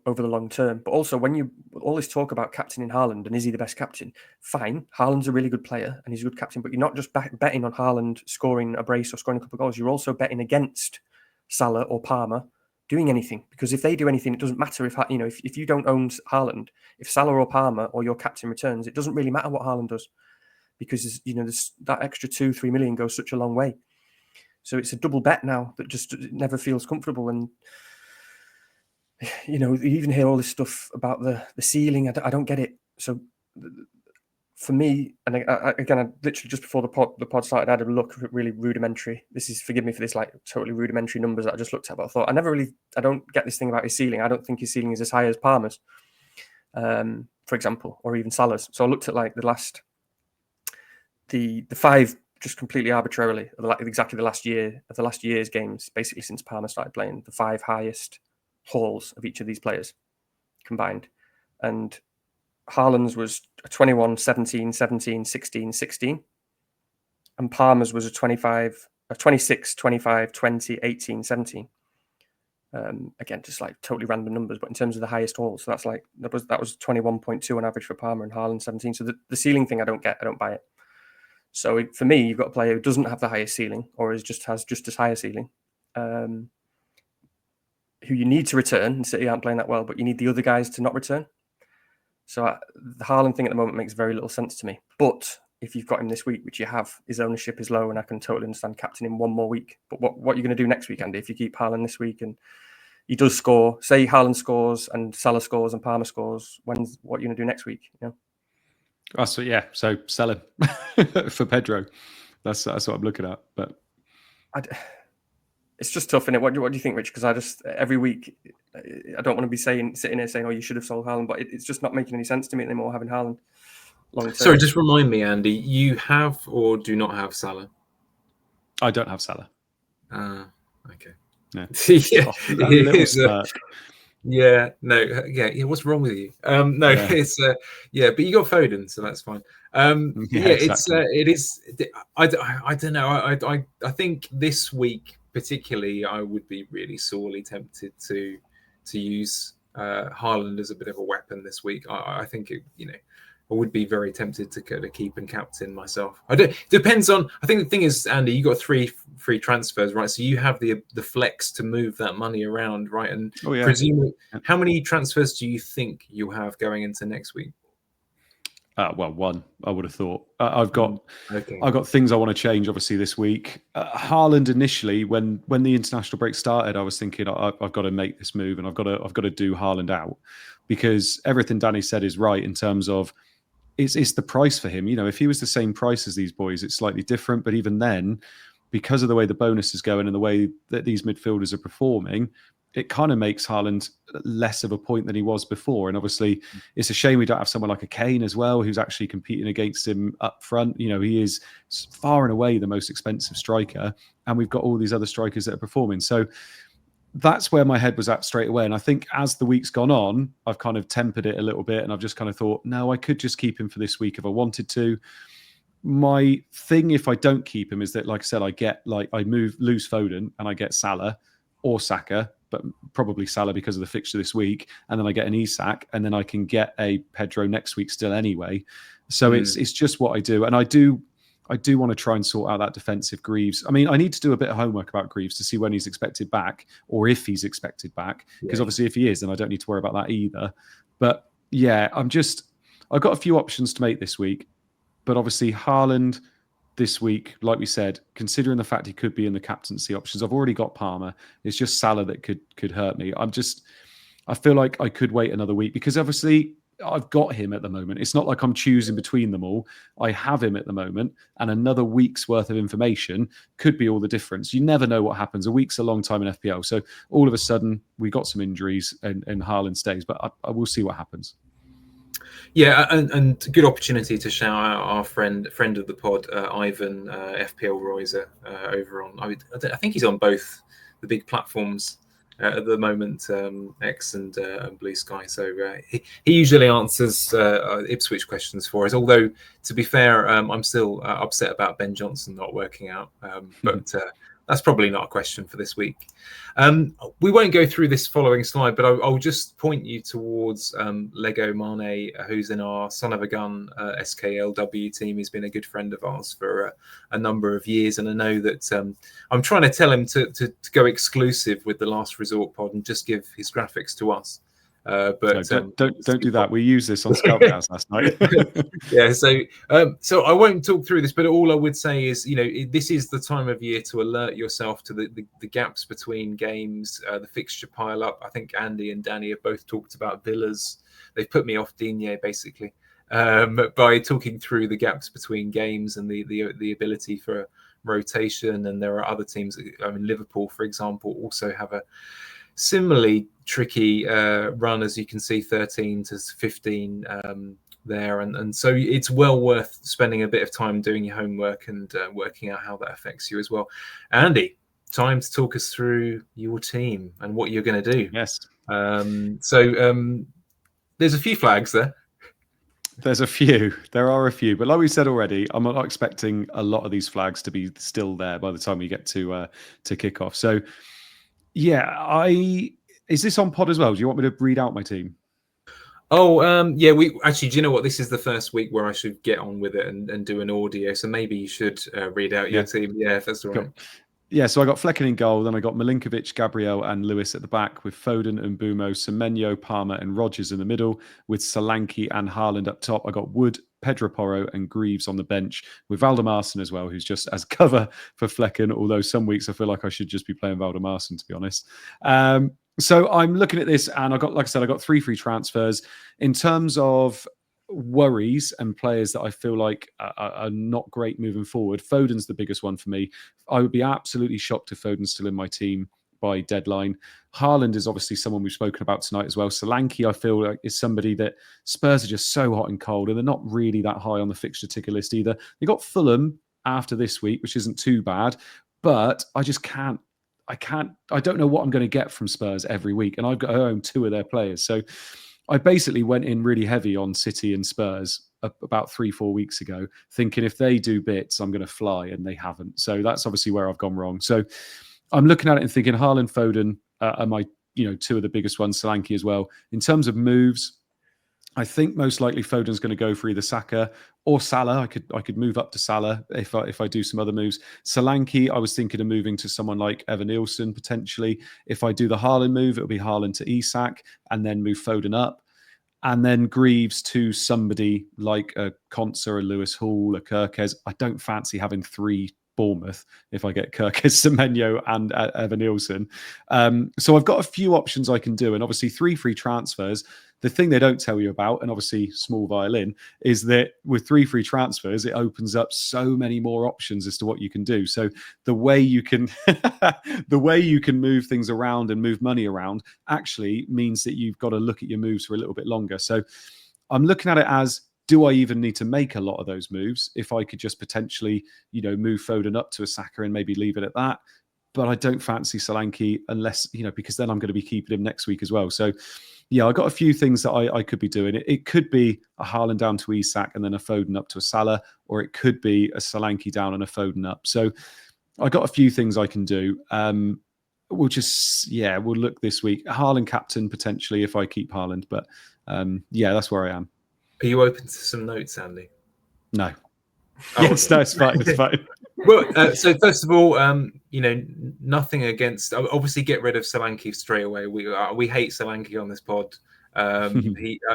over the long term. But also, when you all this talk about captaining Haaland and is he the best captain? Fine, Haaland's a really good player and he's a good captain, but you're not just betting on Haaland scoring a brace or scoring a couple of goals. You're also betting against Salah or Palmer doing anything, because if they do anything, it doesn't matter if you don't own Haaland, if Salah or Palmer or your captain returns, it doesn't really matter what Haaland does, because that extra 2-3 million goes such a long way. So it's a double bet now that just never feels comfortable. And you even hear all this stuff about the ceiling. I don't get it. So for me, and again, I literally just before the pod started, I had a look at really rudimentary. This is, forgive me for this, like totally rudimentary numbers that I just looked at. But I thought I don't get this thing about his ceiling. I don't think his ceiling is as high as Palmer's, for example, or even Salah's. So I looked at like the 5, just completely arbitrarily, exactly the last year's games, basically since Palmer started playing, the 5 highest hauls of each of these players combined, and Haaland's was a 21, 17, 17, 16, 16. And Palmer's was a 26, 25, 20, 18, 17. Again, just like totally random numbers, but in terms of the highest hauls, so that's like that was 21.2 on average for Palmer and Haaland 17. So the ceiling thing I don't buy it. So for me, you've got a player who doesn't have the highest ceiling, or has just as high a ceiling, who you need to return. And City aren't playing that well, but you need the other guys to not return. So the Haaland thing at the moment makes very little sense to me. But if you've got him this week, which you have, his ownership is low, and I can totally understand captaining him one more week. But what are you going to do next week, Andy? If you keep Haaland this week and he does score, say Haaland scores and Salah scores and Palmer scores, what are you going to do next week? You know? So sell him for Pedro. That's what I'm looking at. But it's just tough, isn't it? What do you think, Rich? Because I just every week I don't want to be sitting here saying, "Oh, you should have sold Haaland," but it's just not making any sense to me anymore having Haaland long term. Sorry, just remind me, Andy. You have or do not have Salah? I don't have Salah. Okay. No. Yeah. What's wrong with you? It's but you got Foden, so that's fine. Exactly. It is. I don't know. I think this week particularly, I would be really sorely tempted to use Haaland as a bit of a weapon this week. I think I would be very tempted to kind of keep and captain myself. Depends on. I think the thing is, Andy, you got 3 free transfers, right? So you have the flex to move that money around, right? And presumably, how many transfers do you think you'll have going into next week? Well, 1. I would have thought. I've got things I want to change. Obviously, this week, Haaland initially, when the international break started, I was thinking I've got to make this move, and I've got to do Haaland out, because everything Danny said is right in terms of. It's the price for him. If he was the same price as these boys, it's slightly different. But even then, because of the way the bonus is going and the way that these midfielders are performing, it kind of makes Haaland less of a point than he was before. And obviously, it's a shame we don't have someone like a Kane as well, who's actually competing against him up front. He is far and away the most expensive striker. And we've got all these other strikers that are performing. So that's where my head was at straight away. And I think as the week's gone on, I've kind of tempered it a little bit, and I've just kind of thought, no, I could just keep him for this week if I wanted to. My thing, if I don't keep him, is that, like I said, I lose Foden and I get Salah or Saka, but probably Salah because of the fixture this week. And then I get an Isak, and then I can get a Pedro next week still anyway. So it's just what I do. And I do want to try and sort out that defensive Greaves. I mean, I need to do a bit of homework about Greaves to see when he's expected back, or if he's expected back. Because obviously if he is, then I don't need to worry about that either. But yeah, I've got a few options to make this week. But obviously Haaland this week, like we said, considering the fact he could be in the captaincy options, I've already got Palmer. It's just Salah that could hurt me. I feel like I could wait another week, because obviously I've got him at the moment. It's not like I'm choosing between them all. I have him at the moment, and another week's worth of information could be all the difference. You never know what happens. A week's a long time in FPL. So all of a sudden we got some injuries and Haaland stays, but I will see what happens. Yeah, and good opportunity to shout out our friend of the pod, Ivan, FPL Royser, over on. I think he's on both the big platforms at the moment, X and Blue Sky. So he usually answers Ipswich questions for us. Although, to be fair, I'm still upset about Ben Johnson not working out. But that's probably not a question for this week. We won't go through this following slide, but I'll just point you towards Lego Mane, who's in our Son of a Gun SKLW team. He's been a good friend of ours for a number of years, and I know that I'm trying to tell him to go exclusive with the Last Resort pod and just give his graphics to us. But no, don't do that. We used this on Scoutcast last night. Yeah, so I won't talk through this, but all I would say is, this is the time of year to alert yourself to the gaps between games, the fixture pile up. I think Andy and Danny have both talked about Villas. They've put me off Digne basically. by talking through the gaps between games and the ability for rotation. And there are other teams. I mean, Liverpool, for example, also have a similarly tricky run, as you can see, 13 to 15 there. And so it's well worth spending a bit of time doing your homework and working out how that affects you as well. Andy, time to talk us through your team and what you're going to do. Yes. There's a few flags there. There are a few, but like we said already, I'm not expecting a lot of these flags to be still there by the time we get to kick off. So yeah, is this on pod as well? Do you want me to read out my team? Yeah, we actually, do you know what? This is the first week where I should get on with it and do an audio. So maybe you should read out your team. Yeah, if that's all right. Yeah, so I got Flecken in goal, then I got Milinkovic, Gabriel, and Lewis at the back, with Foden and Mbumo, Semenyo, Palmer, and Rodgers in the middle, with Solanke and Haaland up top. I got Wood, Pedro Porro, and Greaves on the bench, with Valdemarson as well, who's just as cover for Flecken, although some weeks I feel like I should just be playing Valdemarson, to be honest. So I'm looking at this, and I got 3 free transfers. In terms of worries and players that I feel like are not great moving forward, Foden's the biggest one for me. I would be absolutely shocked if Foden's still in my team by deadline. Haaland is obviously someone we've spoken about tonight as well. Solanke, I feel like, is somebody that Spurs are just so hot and cold, and they're not really that high on the fixture ticker list either. They got Fulham after this week, which isn't too bad, but I just can't. I don't know what I'm going to get from Spurs every week, and I've got own 2 of their players. So I basically went in really heavy on City and Spurs about 3-4 weeks ago, thinking if they do bits, I'm going to fly, and they haven't. So that's obviously where I've gone wrong. So I'm looking at it and thinking Haaland, Foden are my 2 of the biggest ones, Solanke as well. In terms of moves, I think most likely Foden's going to go for either Saka or Salah. I could move up to Salah if I do some other moves. Solanke, I was thinking of moving to someone like Evan Nielsen potentially. If I do the Haaland move, it'll be Haaland to Isak and then move Foden up. And then Greaves to somebody like a Konsa, a Lewis Hall, a Kirkes. I don't fancy having 3 Bournemouth if I get Kirkes, Semenyo, and Evan Nielsen. So I've got a few options I can do, and obviously 3 free transfers. The thing they don't tell you about, and obviously small violin, is that with 3 free transfers, it opens up so many more options as to what you can do. So the way you can move things around and move money around actually means that you've got to look at your moves for a little bit longer. So I'm looking at it as, do I even need to make a lot of those moves if I could just potentially, move Foden up to a Saka and maybe leave it at that? But I don't fancy Solanke unless, because then I'm going to be keeping him next week as well. So yeah, I got a few things that I could be doing. It could be a Haaland down to Isak and then a Foden up to a Salah, or it could be a Solanke down and a Foden up. So I got a few things I can do. We'll look this week. Haaland captain potentially if I keep Haaland, but that's where I am. Are you open to some notes, Andy? No. Yes, no, it's fine. It's fine. Well, so first of all, nothing against. Obviously, get rid of Solanke straight away. We hate Solanke on this pod.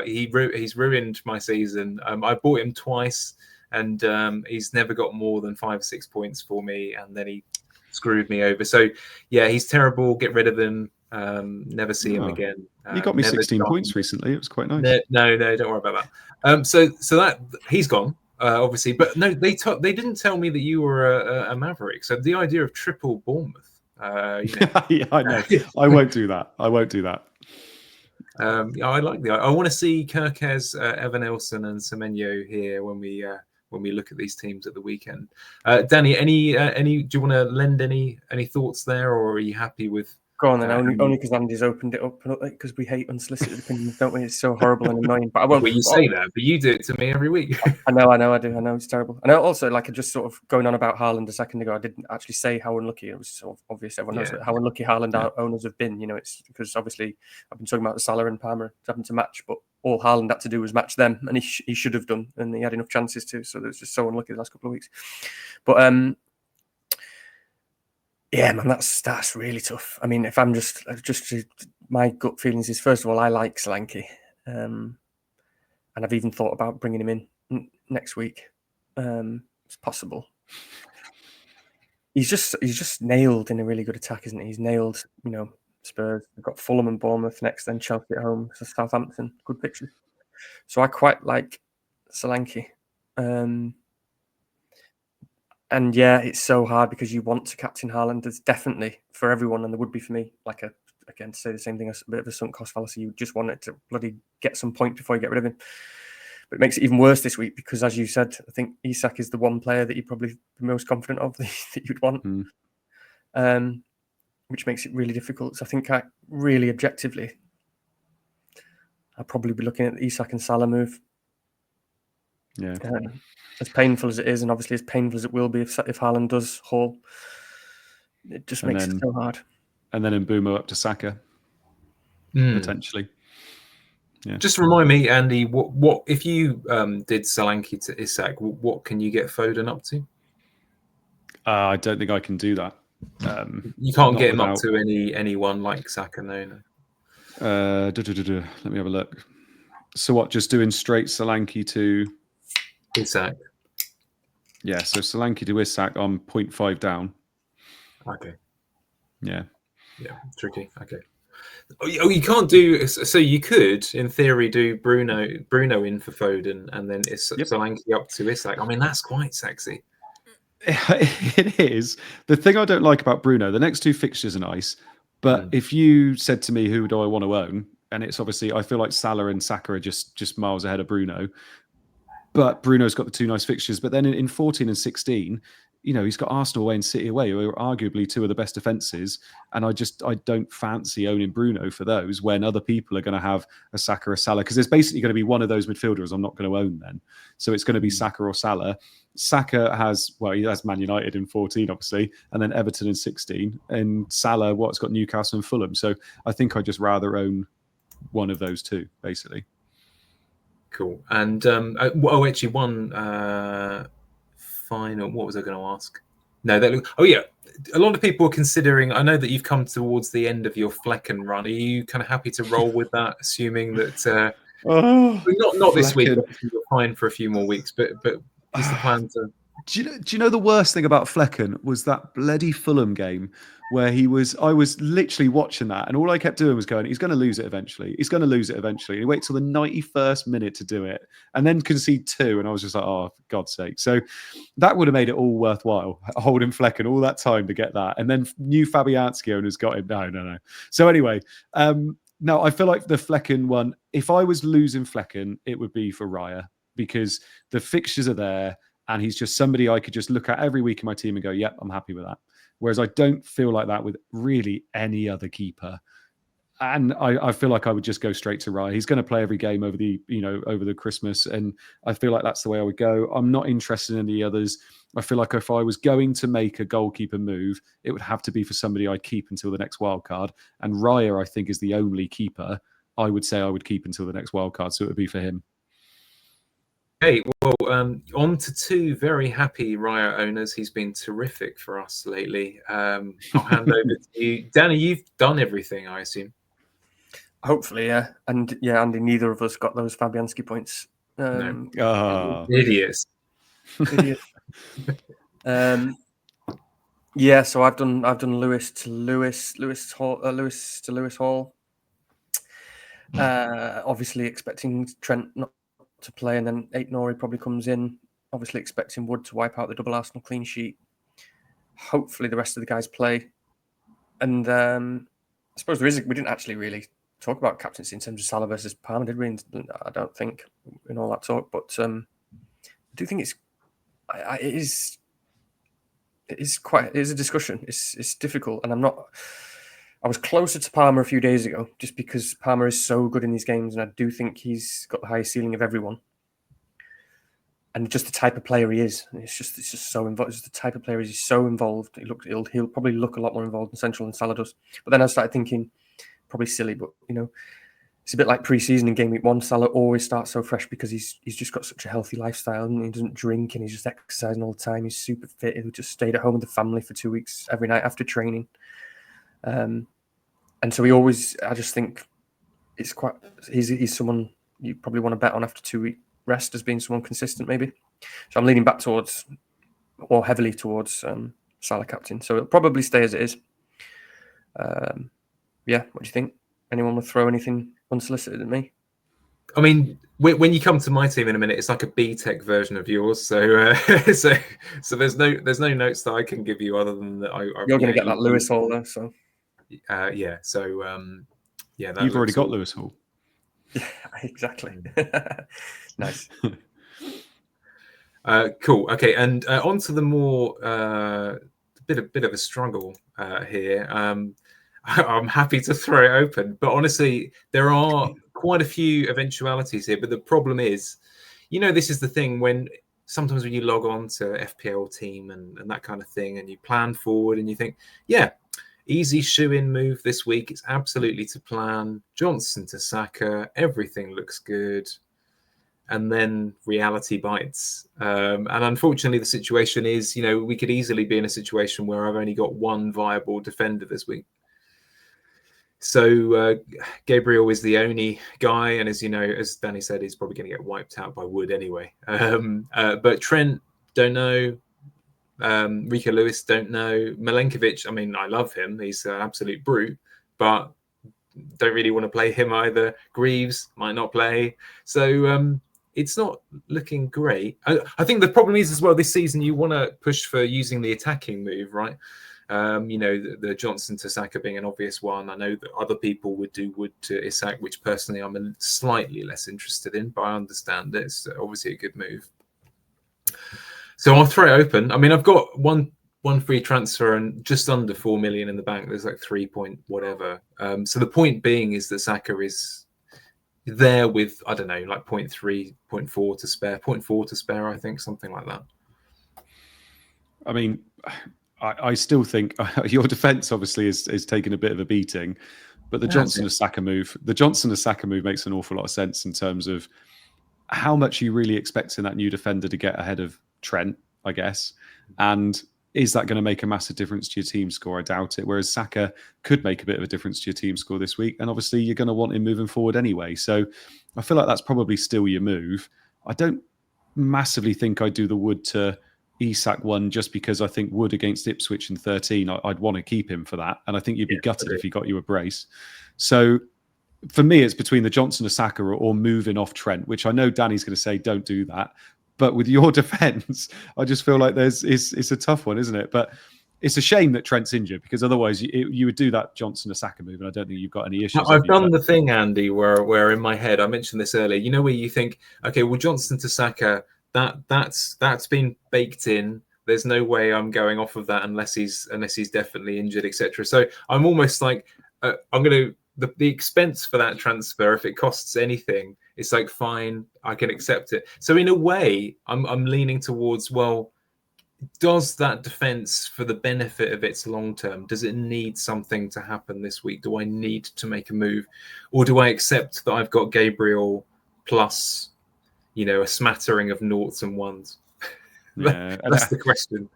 He's ruined my season. I bought him twice, and he's never got more than 5 or 6 points for me, and then he screwed me over. So yeah, he's terrible. Get rid of him. Never see him again. He got me 16 points recently. It was quite nice. No, don't worry about that. So that he's gone. Obviously, but no, they didn't tell me that you were a Maverick. So the idea of triple Bournemouth, yeah, I know. I won't do that. I like I want to see Kirkes, Evan Nielsen, and Semenyo here when we look at these teams at the weekend. Danny, any do you want to lend any thoughts there, or are you happy with? Go on then, only because Andy's opened it up, because we hate unsolicited opinions, don't we? It's so horrible and annoying. But I won't. Well, you say that, but you do it to me every week. I know, I do. I know it's terrible. And also, just sort of going on about Haaland a second ago, I didn't actually say how unlucky. It was sort of obvious. Everyone knows how unlucky Haaland owners have been. It's because obviously I've been talking about the Salah and Palmer having to match, but all Haaland had to do was match them, and he should have done, and he had enough chances to. So it was just so unlucky the last couple of weeks. But yeah, man, that's really tough. I mean, if I'm just my gut feelings is, first of all, I like Solanke, and I've even thought about bringing him in next week. It's possible. He's just nailed in a really good attack, isn't he? He's nailed, Spurs. They've got Fulham and Bournemouth next, then Chelsea at home, so Southampton, good pictures. So I quite like Solanke. And yeah, it's so hard because you want to captain Haaland. There's definitely for everyone, and there would be for me, like again, to say the same thing, a bit of a sunk cost fallacy. You just want it to bloody get some point before you get rid of him. But it makes it even worse this week because, as you said, I think Isak is the one player that you're probably the most confident of that you'd want, which makes it really difficult. So I think really objectively, I'll probably be looking at the Isak and Salah move. Yeah. As painful as it is, and obviously as painful as it will be if Haaland does haul, it just makes it so hard. And then Mbeumo up to Saka, potentially. Yeah. Just remind me, Andy, what if you did Solanke to Isak? What can you get Foden up to? I don't think I can do that. You can't get him up to anyone like Saka, no. Let me have a look. So what? Just doing straight Solanke to Isak. Yeah, so Solanke to Isak on 0.5 down. Okay. Yeah, tricky. Okay. Oh, you can't do. So you could, in theory, do Bruno in for Foden, and then Solanke up to Isak. I mean, that's quite sexy. It is. The thing I don't like about Bruno, the next two fixtures are nice, but if you said to me, who do I want to own? And it's obviously, I feel like Salah and Saka are just miles ahead of Bruno. But Bruno's got the two nice fixtures. But then in 14 and 16, he's got Arsenal away and City away, who are arguably two of the best defences. And I don't fancy owning Bruno for those when other people are going to have a Saka or Salah. Because there's basically going to be one of those midfielders I'm not going to own then. So it's going to be Saka or Salah. Saka he has Man United in 14, obviously, and then Everton in 16. And Salah, it's got Newcastle and Fulham. So I think I'd just rather own one of those two, basically. Cool. And actually, one final. What was I going to ask? No, a lot of people are considering. I know that you've come towards the end of your Flecken run. Are you kind of happy to roll with that, assuming that not this week? Obviously you're fine for a few more weeks, but is the plan to? Do you know the worst thing about Flecken was that bloody Fulham game where I was literally watching that, and all I kept doing was going, he's going to lose it eventually. He's going to lose it eventually. And he waits till the 91st minute to do it and then concede 2. And I was just like, oh, for God's sake. So that would have made it all worthwhile, holding Flecken all that time to get that. And then new Fabianski owners got him. No. So anyway, no, I feel like the Flecken one, if I was losing Flecken, it would be for Raya because the fixtures are there. And he's just somebody I could just look at every week in my team and go, yep, I'm happy with that. Whereas I don't feel like that with really any other keeper. And I feel like I would just go straight to Raya. He's going to play every game over the Christmas. And I feel like that's the way I would go. I'm not interested in the others. I feel like if I was going to make a goalkeeper move, it would have to be for somebody I'd keep until the next wild card. And Raya, I think, is the only keeper I would say I would keep until the next wild card. So it would be for him. Okay, well, on to 2 very happy Raya owners. He's been terrific for us lately. I'll hand over to you. Danny, you've done everything, I assume. Hopefully, yeah. And yeah, Andy, neither of us got those Fabianski points. No. Idiots. Yeah, so I've done Lewis to Lewis Hall. Obviously expecting Trent not to play, and then Aït-Nouri probably comes in. Obviously expecting Wood to wipe out the double Arsenal clean sheet. Hopefully the rest of the guys play. And I suppose we didn't actually really talk about captaincy in terms of Salah versus Palmer, did we? I don't think in all that talk, but I do think it is a discussion. It's difficult, and I was closer to Palmer a few days ago just because Palmer is so good in these games, and I do think he's got the highest ceiling of everyone. And just the type of player he is, it's just so involved. It's the type of player he's so involved. He'll probably look a lot more involved in Central than Salah does. But then I started thinking, probably silly, but it's a bit like pre-season in game week 1. Salah always starts so fresh because he's just got such a healthy lifestyle, and he doesn't drink, and he's just exercising all the time. He's super fit. He just stayed at home with the family for 2 weeks every night after training. And so I just think he's someone you probably want to bet on after 2 week rest as being someone consistent, maybe. So I'm leaning back heavily towards Salah captain. So it'll probably stay as it is. Yeah, what do you think? Anyone will throw anything unsolicited at me? I mean, when you come to my team in a minute, it's like a B-Tech version of yours. So, so there's no notes that I can give you other than that. You're going to get that Lewis Hall, though. So, yeah. So, yeah, that you've already got all... Lewis Hall. Yeah, exactly. Nice. Cool. Okay, and on to the more bit of a struggle here. I'm happy to throw it open, but honestly, there are quite a few eventualities here. But the problem is, this is the thing when sometimes when you log on to FPL team and that kind of thing, and you plan forward and you think, yeah, easy shoe-in move this week. It's absolutely to plan. Johnson to Saka, everything looks good. And then reality bites. And unfortunately, the situation is, we could easily be in a situation where I've only got one viable defender this week. So Gabriel is the only guy, and as Danny said, he's probably going to get wiped out by Wood anyway. But Trent, don't know. Rico Lewis, don't know. Milenkovic, I mean, I love him. He's an absolute brute, but don't really want to play him either. Greaves might not play. So it's not looking great. I think the problem is as well this season, you want to push for using the attacking move, right? The Johnson to Saka being an obvious one. I know that other people would do Wood to Isak, which personally I'm slightly less interested in, but I understand it. It's obviously a good move. So I'll throw it open. I mean, I've got one free transfer and just under 4 million in the bank. There's like 3 point whatever. So the point being is that Saka is there with, I don't know, like 0.3, 0.4 to spare, 0.4 to spare, I think, something like that. I mean, I still think your defense obviously is taking a bit of a beating, but the Johnson to Saka move makes an awful lot of sense in terms of how much you really expecting that new defender to get ahead of Trent, I guess. And is that going to make a massive difference to your team score? I doubt it. Whereas Saka could make a bit of a difference to your team score this week. And obviously you're going to want him moving forward anyway. So I feel like that's probably still your move. I don't massively think I'd do the Wood to Isak one just because I think Wood against Ipswich in 13, I'd want to keep him for that. And I think you'd be gutted if he got you a brace. So for me, it's between the Johnson to Saka or moving off Trent, which I know Danny's going to say, don't do that. But with your defense, I just feel like it's a tough one, isn't it? But it's a shame that Trent's injured because otherwise you would do that Johnson to Saka move, and I don't think you've got any issues. I've done the thing, Andy, where in my head I mentioned this earlier. Where you think, okay, well, Johnson to Saka, that's been baked in. There's no way I'm going off of that unless he's definitely injured, etc. So I'm almost like I'm going to the expense for that transfer, if it costs anything, it's like fine, I can accept it. So in a way, I'm leaning towards, well, does that defense, for the benefit of its long term, does it need something to happen this week? Do I need to make a move, or do I accept that I've got Gabriel plus, a smattering of noughts and ones? Yeah, that's the question.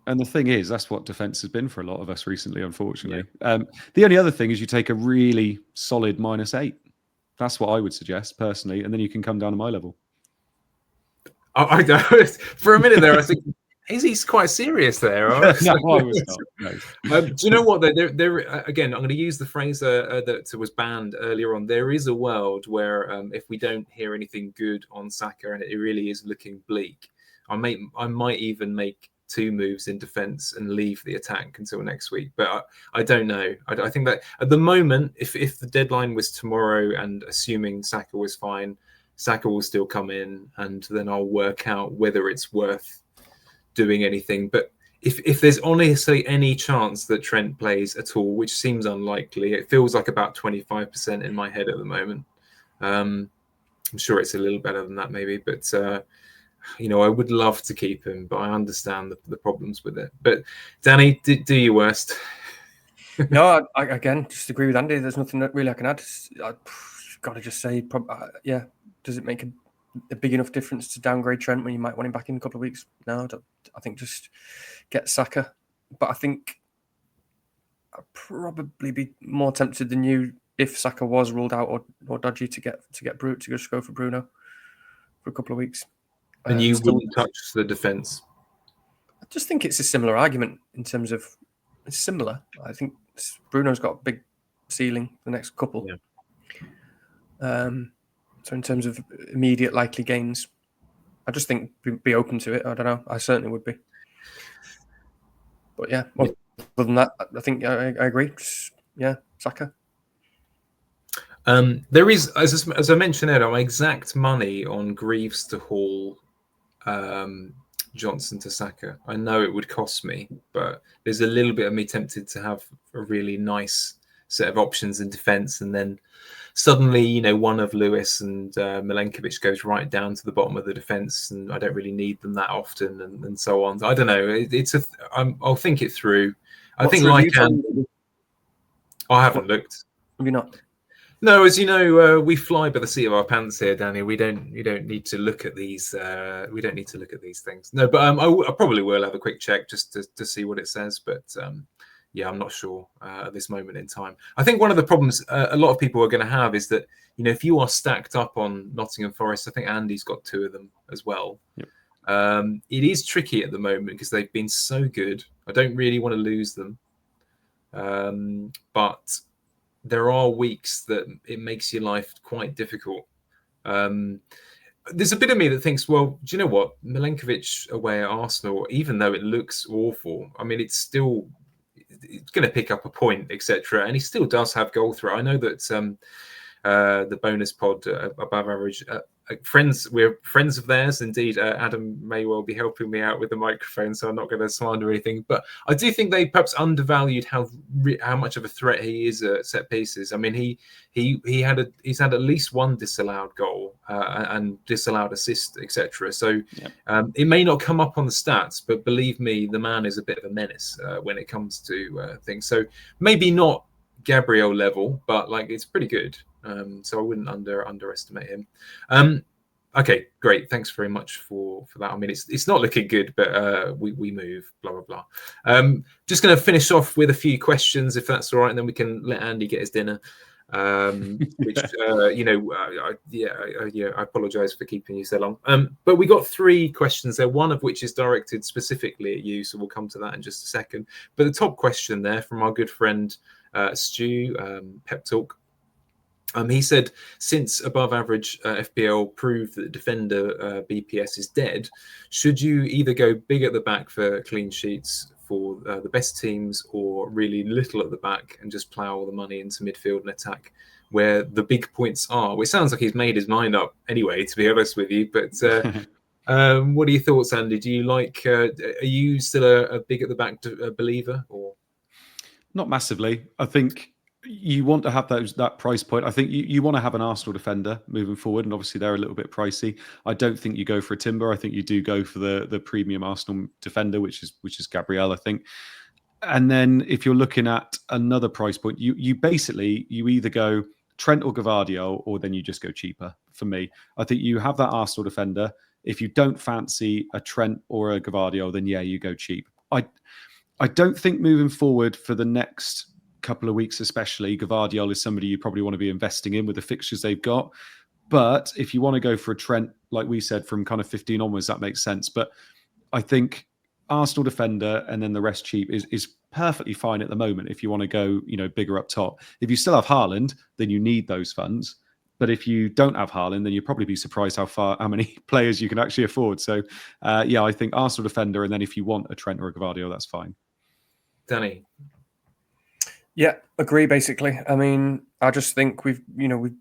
And the thing is, that's what defense has been for a lot of us recently, unfortunately. Yeah. The only other thing is you take a really solid -8. That's what I would suggest personally, and then you can come down to my level. I don't. For a minute there, I think he's quite serious there. No, I was not. No. Do you know what? There again, I'm going to use the phrase that was banned earlier on. There is a world where if we don't hear anything good on Saka and it really is looking bleak, I might even make 2 moves in defense and leave the attack until next week. But I don't know. I think that at the moment, if the deadline was tomorrow and assuming Saka was fine, Saka will still come in and then I'll work out whether it's worth doing anything. But if there's honestly any chance that Trent plays at all, which seems unlikely, it feels like about 25% in my head at the moment. I'm sure it's a little better than that maybe, but I would love to keep him, but I understand the problems with it. But Danny, do your worst. No, I again just agree with Andy. There's nothing that really I can add. I've got to just say, does it make a big enough difference to downgrade Trent when you might want him back in a couple of weeks? No, I think just get Saka. But I think I'd probably be more tempted than you if Saka was ruled out or dodgy to get Brute to just go for Bruno for a couple of weeks. And you wouldn't touch the defence? I just think it's a similar argument in terms of it's similar. I think Bruno's got a big ceiling the next couple. Yeah. So in terms of immediate likely gains, I just think be open to it. I don't know. I certainly would be. But yeah, other than that, I think I agree. Yeah, Saka. There is, as I mentioned earlier, my exact money on Greaves to Hall, Johnson to Saka. I know it would cost me, but there's a little bit of me tempted to have a really nice set of options in defence, and then suddenly, one of Lewis and Milenkovic goes right down to the bottom of the defence, and I don't really need them that often, and so on. I don't know. I'll think it through. I think I haven't looked. Have you not? No, as you know, we fly by the seat of our pants here, Danny. We don't need to look at these. We don't need to look at these things. No, but I probably will have a quick check just to see what it says. But yeah, I'm not sure at this moment in time. I think one of the problems a lot of people are going to have is that if you are stacked up on Nottingham Forest, I think Andy's got 2 of them as well. Yep. It is tricky at the moment because they've been so good. I don't really want to lose them, but there are weeks that it makes your life quite difficult. There's a bit of me that thinks, well, do you know what? Milenkovic away at Arsenal, even though it looks awful, I mean, it's going to pick up a point, etc. And he still does have goal threat. I know that the bonus pod above average we're friends of theirs. Indeed, Adam may well be helping me out with the microphone, so I'm not going to slander anything. But I do think they perhaps undervalued how much of a threat he is at set pieces. I mean, he's had at least 1 disallowed goal and disallowed assist, etc. So it may not come up on the stats, but believe me, the man is a bit of a menace when it comes to things. So maybe not Gabriel level, but it's pretty good. So I wouldn't underestimate him. Okay, great. Thanks very much for that. I mean, it's not looking good, but we move. Blah blah blah. Just going to finish off with a few questions, if that's all right, and then we can let Andy get his dinner. Which I apologise for keeping you so long. But we got 3 questions there. One of which is directed specifically at you, so we'll come to that in just a second. But the top question there from our good friend Stu, Pep Talk. He said, since above average FPL proved that defender BPS is dead, should you either go big at the back for clean sheets for the best teams, or really little at the back and just plough all the money into midfield and attack where the big points are? Well, it sounds like he's made his mind up anyway, to be honest with you. But what are your thoughts, Andy? Do you like? Are you still a big at the back believer, or not massively? I think you want to have that price point. I think you want to have an Arsenal defender moving forward, and obviously they're a little bit pricey. I don't think you go for a Timber. I think you do go for the premium Arsenal defender, which is Gabriel, I think. And then if you're looking at another price point, you either go Trent or Gavardio, or then you just go cheaper. For me, I think you have that Arsenal defender. If you don't fancy a Trent or a Gavardio, then yeah, you go cheap. I don't think moving forward for the next couple of weeks, especially, Gavardiol is somebody you probably want to be investing in with the fixtures they've got. But if you want to go for a Trent, like we said, from kind of 15 onwards, that makes sense. But I think Arsenal defender and then the rest cheap is perfectly fine at the moment if you want to go, bigger up top. If you still have Haaland, then you need those funds. But if you don't have Haaland, then you'll probably be surprised how many players you can actually afford. So, I think Arsenal defender, and then if you want a Trent or a Gavardio, that's fine. Danny? Yeah, agree. Basically, I mean, I just think we've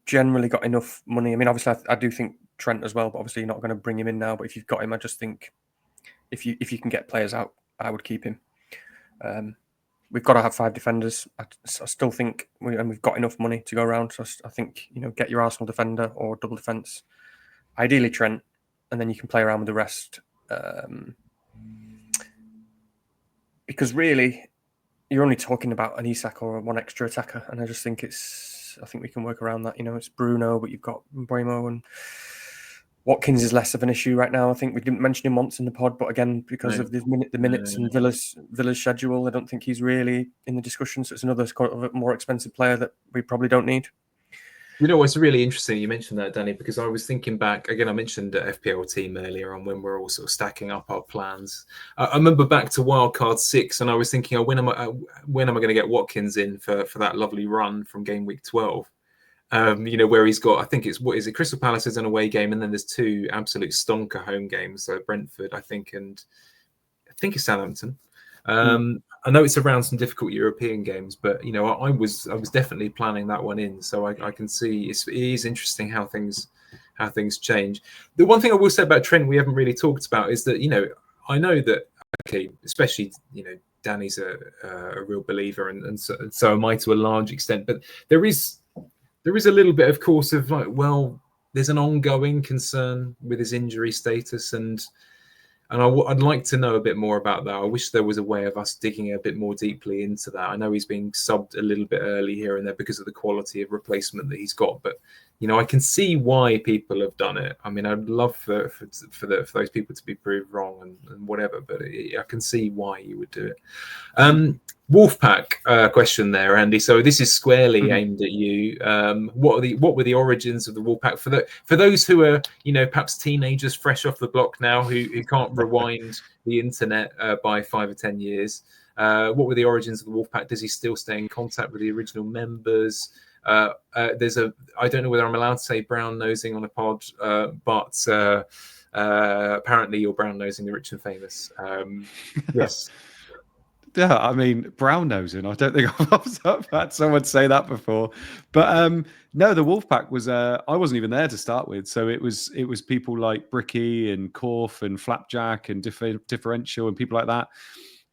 generally got enough money. I mean, obviously, I do think Trent as well, but obviously, you're not going to bring him in now. But if you've got him, I just think if you can get players out, I would keep him. We've got to have 5 defenders. I still think, we've got enough money to go around. So I think get your Arsenal defender or double defense, ideally Trent, and then you can play around with the rest. Because really, you're only talking about an Isak or 1 extra attacker, and I just think I think we can work around that. It's Bruno, but you've got Bremo, and Watkins is less of an issue right now. I think we didn't mention him once in the pod, but again, because of the minutes and Villa's schedule, I don't think he's really in the discussion. So it's another more expensive player that we probably don't need. It's really interesting you mentioned that, Danny, because I was thinking back again. I mentioned the FPL team earlier on when we're all sort of stacking up our plans. I remember back to Wildcard 6, and I was thinking, when am I going to get Watkins in for that lovely run from game week 12? Where he's got, I think it's, what is it, Crystal Palace is an away game, and then there's 2 absolute stonker home games. So Brentford, I think, and I think it's Southampton. I know it's around some difficult European games, but I was definitely planning that one in. So I can see it is interesting how things change. The one thing I will say about Trent we haven't really talked about is that I know that, okay, especially Danny's a real believer, and so am I to a large extent. But there is a little bit, of course, of like, well, there's an ongoing concern with his injury status, and I'd like to know a bit more about that. I wish there was a way of us digging a bit more deeply into that. I know he's being subbed a little bit early here and there because of the quality of replacement that he's got, but I can see why people have done it. I mean, I'd love for those people to be proved wrong and whatever, but I can see why you would do it. Wolfpack question there, Andy. So this is squarely aimed at you. What were the origins of the Wolfpack for those who are perhaps teenagers fresh off the block now who can't rewind the internet by 5 or 10 years? What were the origins of the Wolfpack? Does he still stay in contact with the original members? There's I don't know whether I'm allowed to say brown nosing on a pod, but apparently you're brown nosing the rich and famous. Yes. Yeah, I mean, brown nosing. I don't think I've had someone say that before. But no, the Wolfpack was. I wasn't even there to start with, so it was people like Bricky and Corf and Flapjack and Differential and people like that.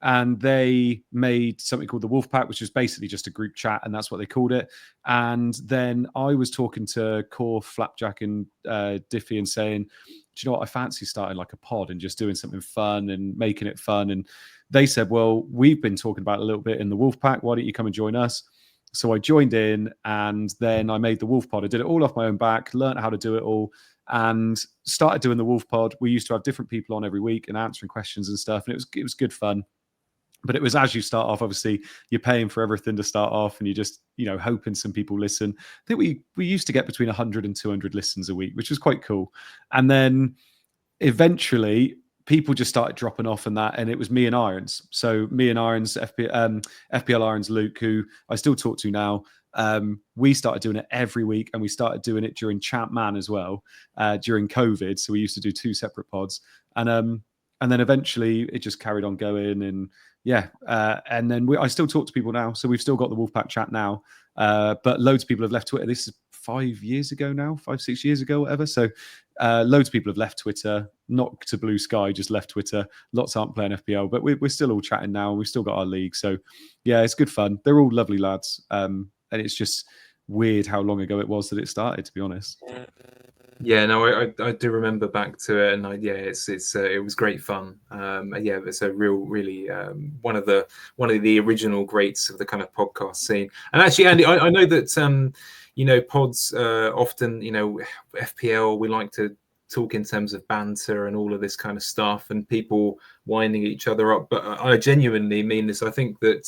And they made something called the Wolfpack, which was basically just a group chat, and that's what they called it. And then I was talking to Corf, Flapjack, and Diffie, and saying, "Do you know what? I fancy starting like a pod and just doing something fun and making it fun." And they said, "Well, we've been talking about it a little bit in the Wolfpack. Why don't you come and join us?" So I joined in, and then I made the Wolf Pod. I did it all off my own back, learned how to do it all, and started doing the Wolf Pod. We used to have different people on every week and answering questions and stuff, and it was good fun. But it was, as you start off, obviously you're paying for everything to start off, and you just hoping some people listen. I think we used to get between 100 and 200 listens a week, which was quite cool. And then eventually people just started dropping off and that, and it was me and Irons. So me and Irons, FPL Irons Luke, who I still talk to now, we started doing it every week, and we started doing it during Champman as well, during COVID. So we used to do 2 separate pods, and then eventually it just carried on going, and and then I still talk to people now. So we've still got the Wolfpack chat now, but loads of people have left Twitter. This is 5 years ago now, 5-6 years ago, whatever. So loads of people have left Twitter, not to Blue Sky, just left Twitter. Lots aren't playing FPL, but we're still all chatting now. We've still got our league. So yeah, it's good fun. They're all lovely lads. And it's just weird how long ago it was that it started, to be honest. Yeah, no, I do remember back to it, and it was great fun. It's a really one of the original greats of the kind of podcast scene. And actually, Andy, I know that pods often, FPL, we like to talk in terms of banter and all of this kind of stuff, and people winding each other up. But I genuinely mean this. I think that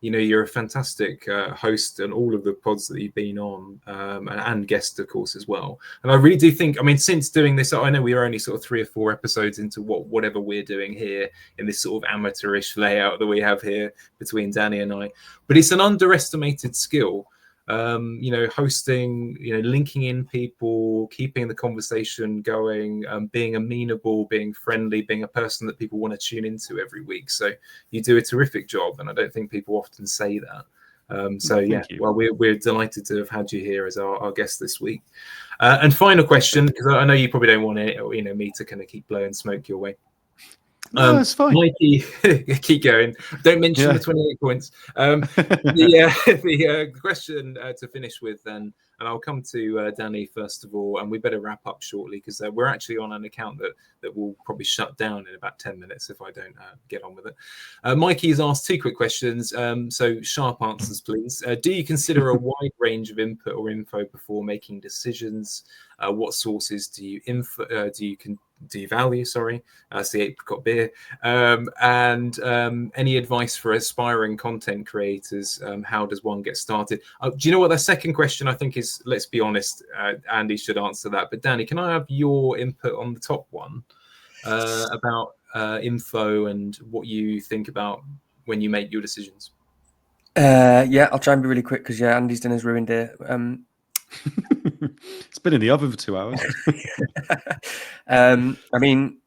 you're a fantastic host and all of the pods that you've been on, and guest, of course, as well. And I really do think, since doing this, I know we are only sort of 3 or 4 episodes into whatever we're doing here in this sort of amateurish layout that we have here between Danny and I, but it's an underestimated skill. Hosting, linking in people, keeping the conversation going, being amenable, being friendly, being a person that people want to tune into every week. So you do a terrific job, and I don't think people often say that. Well, we're delighted to have had you here as our guest this week. And final question, because I know you probably don't want it, me to kind of keep blowing smoke your way. No, that's fine. Mikey, keep going. Don't mention the 28 points. The question to finish with then, and I'll come to Danny first of all, and we better wrap up shortly because we're actually on an account that will probably shut down in about 10 minutes if I don't get on with it. Mikey has asked 2 quick questions, so sharp answers, please. Do you consider a wide range of input or info before making decisions? What sources do you value? Sorry, that's the apricot beer. And any advice for aspiring content creators? How does one get started? Do you know what that second question I think is? Let's be honest, Andy should answer that. But Danny, can I have your input on the top one about info and what you think about when you make your decisions? I'll try and be really quick because Andy's dinner's ruined here. It's been in the oven for 2 hours. I mean,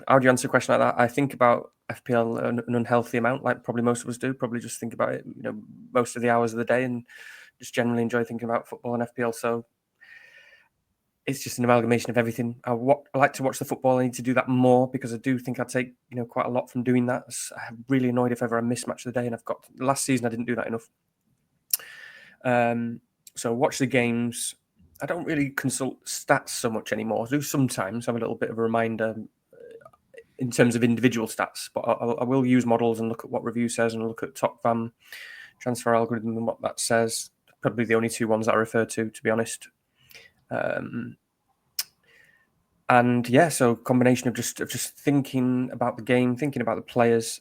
how do you answer a question like that? I think about FPL an unhealthy amount, like probably most of us do. Probably just think about it, most of the hours of the day, and just generally enjoy thinking about football and FPL. So it's just an amalgamation of everything. I like to watch the football. I need to do that more because I do think I take quite a lot from doing that. I'm really annoyed if ever I miss match of the day, and last season I didn't do that enough. So watch the games. I don't really consult stats so much anymore. I do sometimes have a little bit of a reminder in terms of individual stats, but I will use models and look at what review says and look at Top Van transfer algorithm and what that says. Probably the only two ones that I refer to be honest. And yeah, so combination of just thinking about the game, thinking about the players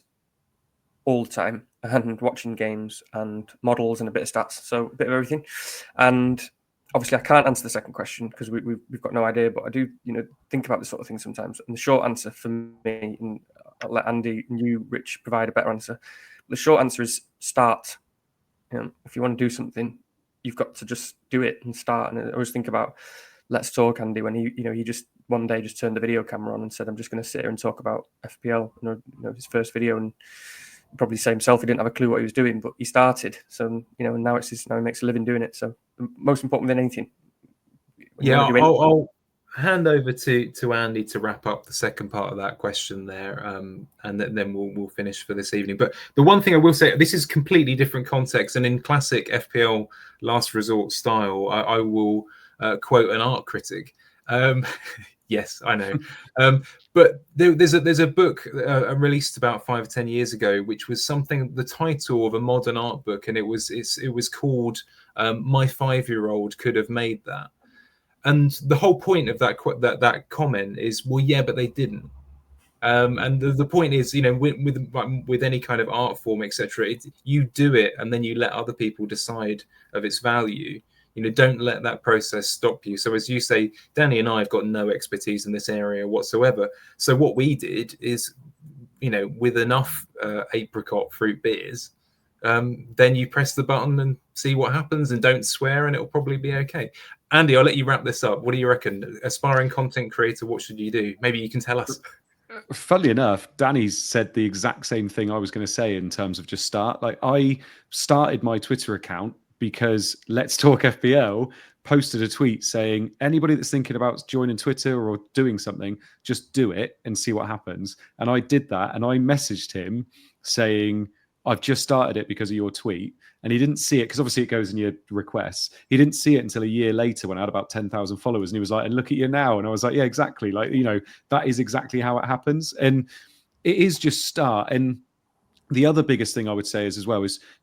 all the time, and watching games and models and a bit of stats, so a bit of everything. And obviously, I can't answer the second question because we've got no idea, but I do think about this sort of thing sometimes. And the short answer for me, and I'll let Andy and you, Rich, provide a better answer. The short answer is start. If you want to do something, you've got to just do it and start. And I always think about Let's Talk Andy when he just one day just turned the video camera on and said, I'm just going to sit here and talk about FPL, his first video, and probably say himself he didn't have a clue what he was doing, but he started. So, and now now he makes a living doing it. So most important than anything. Yeah, I'll hand over to Andy to wrap up the second part of that question there, and then we'll finish for this evening. But the one thing I will say, this is completely different context, and in classic FPL Last Resort style, I will quote an art critic. Yes, I know. But there's a book released about 5 or 10 years ago, which was the title of a modern art book, and it was called "My 5-Year-Old Could Have Made That." And the whole point of that comment is, well, yeah, but they didn't. And the point is, with any kind of art form, etc., you do it, and then you let other people decide of its value. Don't let that process stop you. So as you say, Danny and I have got no expertise in this area whatsoever. So what we did is, with enough apricot fruit beers, then you press the button and see what happens, and don't swear, and it'll probably be okay. Andy, I'll let you wrap this up. What do you reckon? Aspiring content creator, what should you do? Maybe you can tell us. Funnily enough, Danny's said the exact same thing I was going to say in terms of just start. Like, I started my Twitter account because Let's Talk FPL posted a tweet saying, anybody that's thinking about joining Twitter or doing something, just do it and see what happens. And I did that, and I messaged him saying, I've just started it because of your tweet. And he didn't see it because obviously it goes in your requests. He didn't see it until a year later when I had about 10,000 followers. And he was like, and look at you now. And I was like, yeah, exactly. Like, that is exactly how it happens. And it is just start. And the other biggest thing I would say is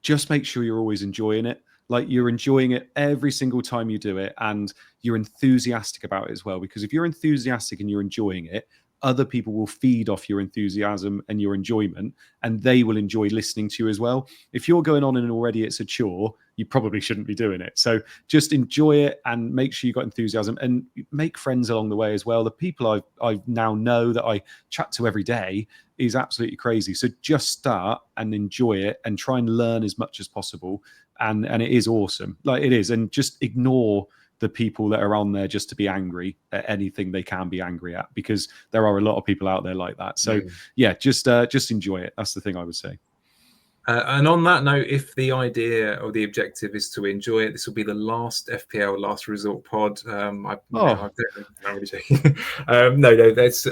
just make sure you're always enjoying it. Like, you're enjoying it every single time you do it, and you're enthusiastic about it as well. Because if you're enthusiastic and you're enjoying it, other people will feed off your enthusiasm and your enjoyment, and they will enjoy listening to you as well. If you're going on and already it's a chore, you probably shouldn't be doing it. So just enjoy it and make sure you got enthusiasm, and make friends along the way as well. The people I now know that I chat to every day is absolutely crazy. So just start and enjoy it and try and learn as much as possible. And it is awesome. Like, it is. And just ignore the people that are on there just to be angry at anything they can be angry at, because there are a lot of people out there like that. So yeah, just enjoy it. That's the thing I would say. And on that note, if the idea or the objective is to enjoy it, this will be the last FPL Last Resort pod. I'm really joking. No, that's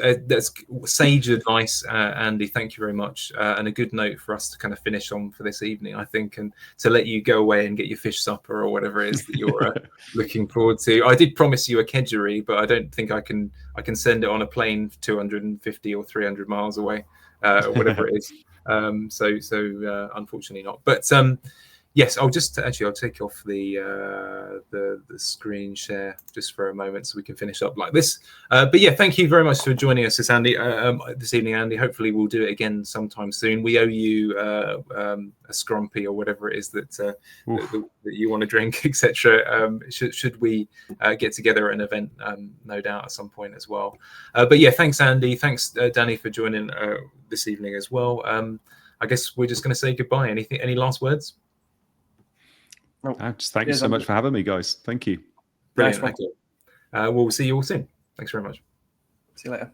sage advice, Andy. Thank you very much, and a good note for us to kind of finish on for this evening, I think, and to let you go away and get your fish supper or whatever it is that you're looking forward to. I did promise you a kedgeree, but I don't think I can send it on a plane 250 or 300 miles away, whatever it is. So unfortunately not. But yes, I'll take off the screen share just for a moment so we can finish up like this. But yeah, thank you very much for joining us this evening, Andy. Hopefully we'll do it again sometime soon. We owe you a scrumpy or whatever it is that you want to drink, etc. Should we get together at an event, no doubt at some point as well. But yeah, thanks Andy, thanks Danny for joining this evening as well. I guess we're just going to say goodbye. Any last words? Just thank you so much for having me, guys. Thank you. Brilliant. Nice Okay. We'll see you all soon. Thanks very much. See you later.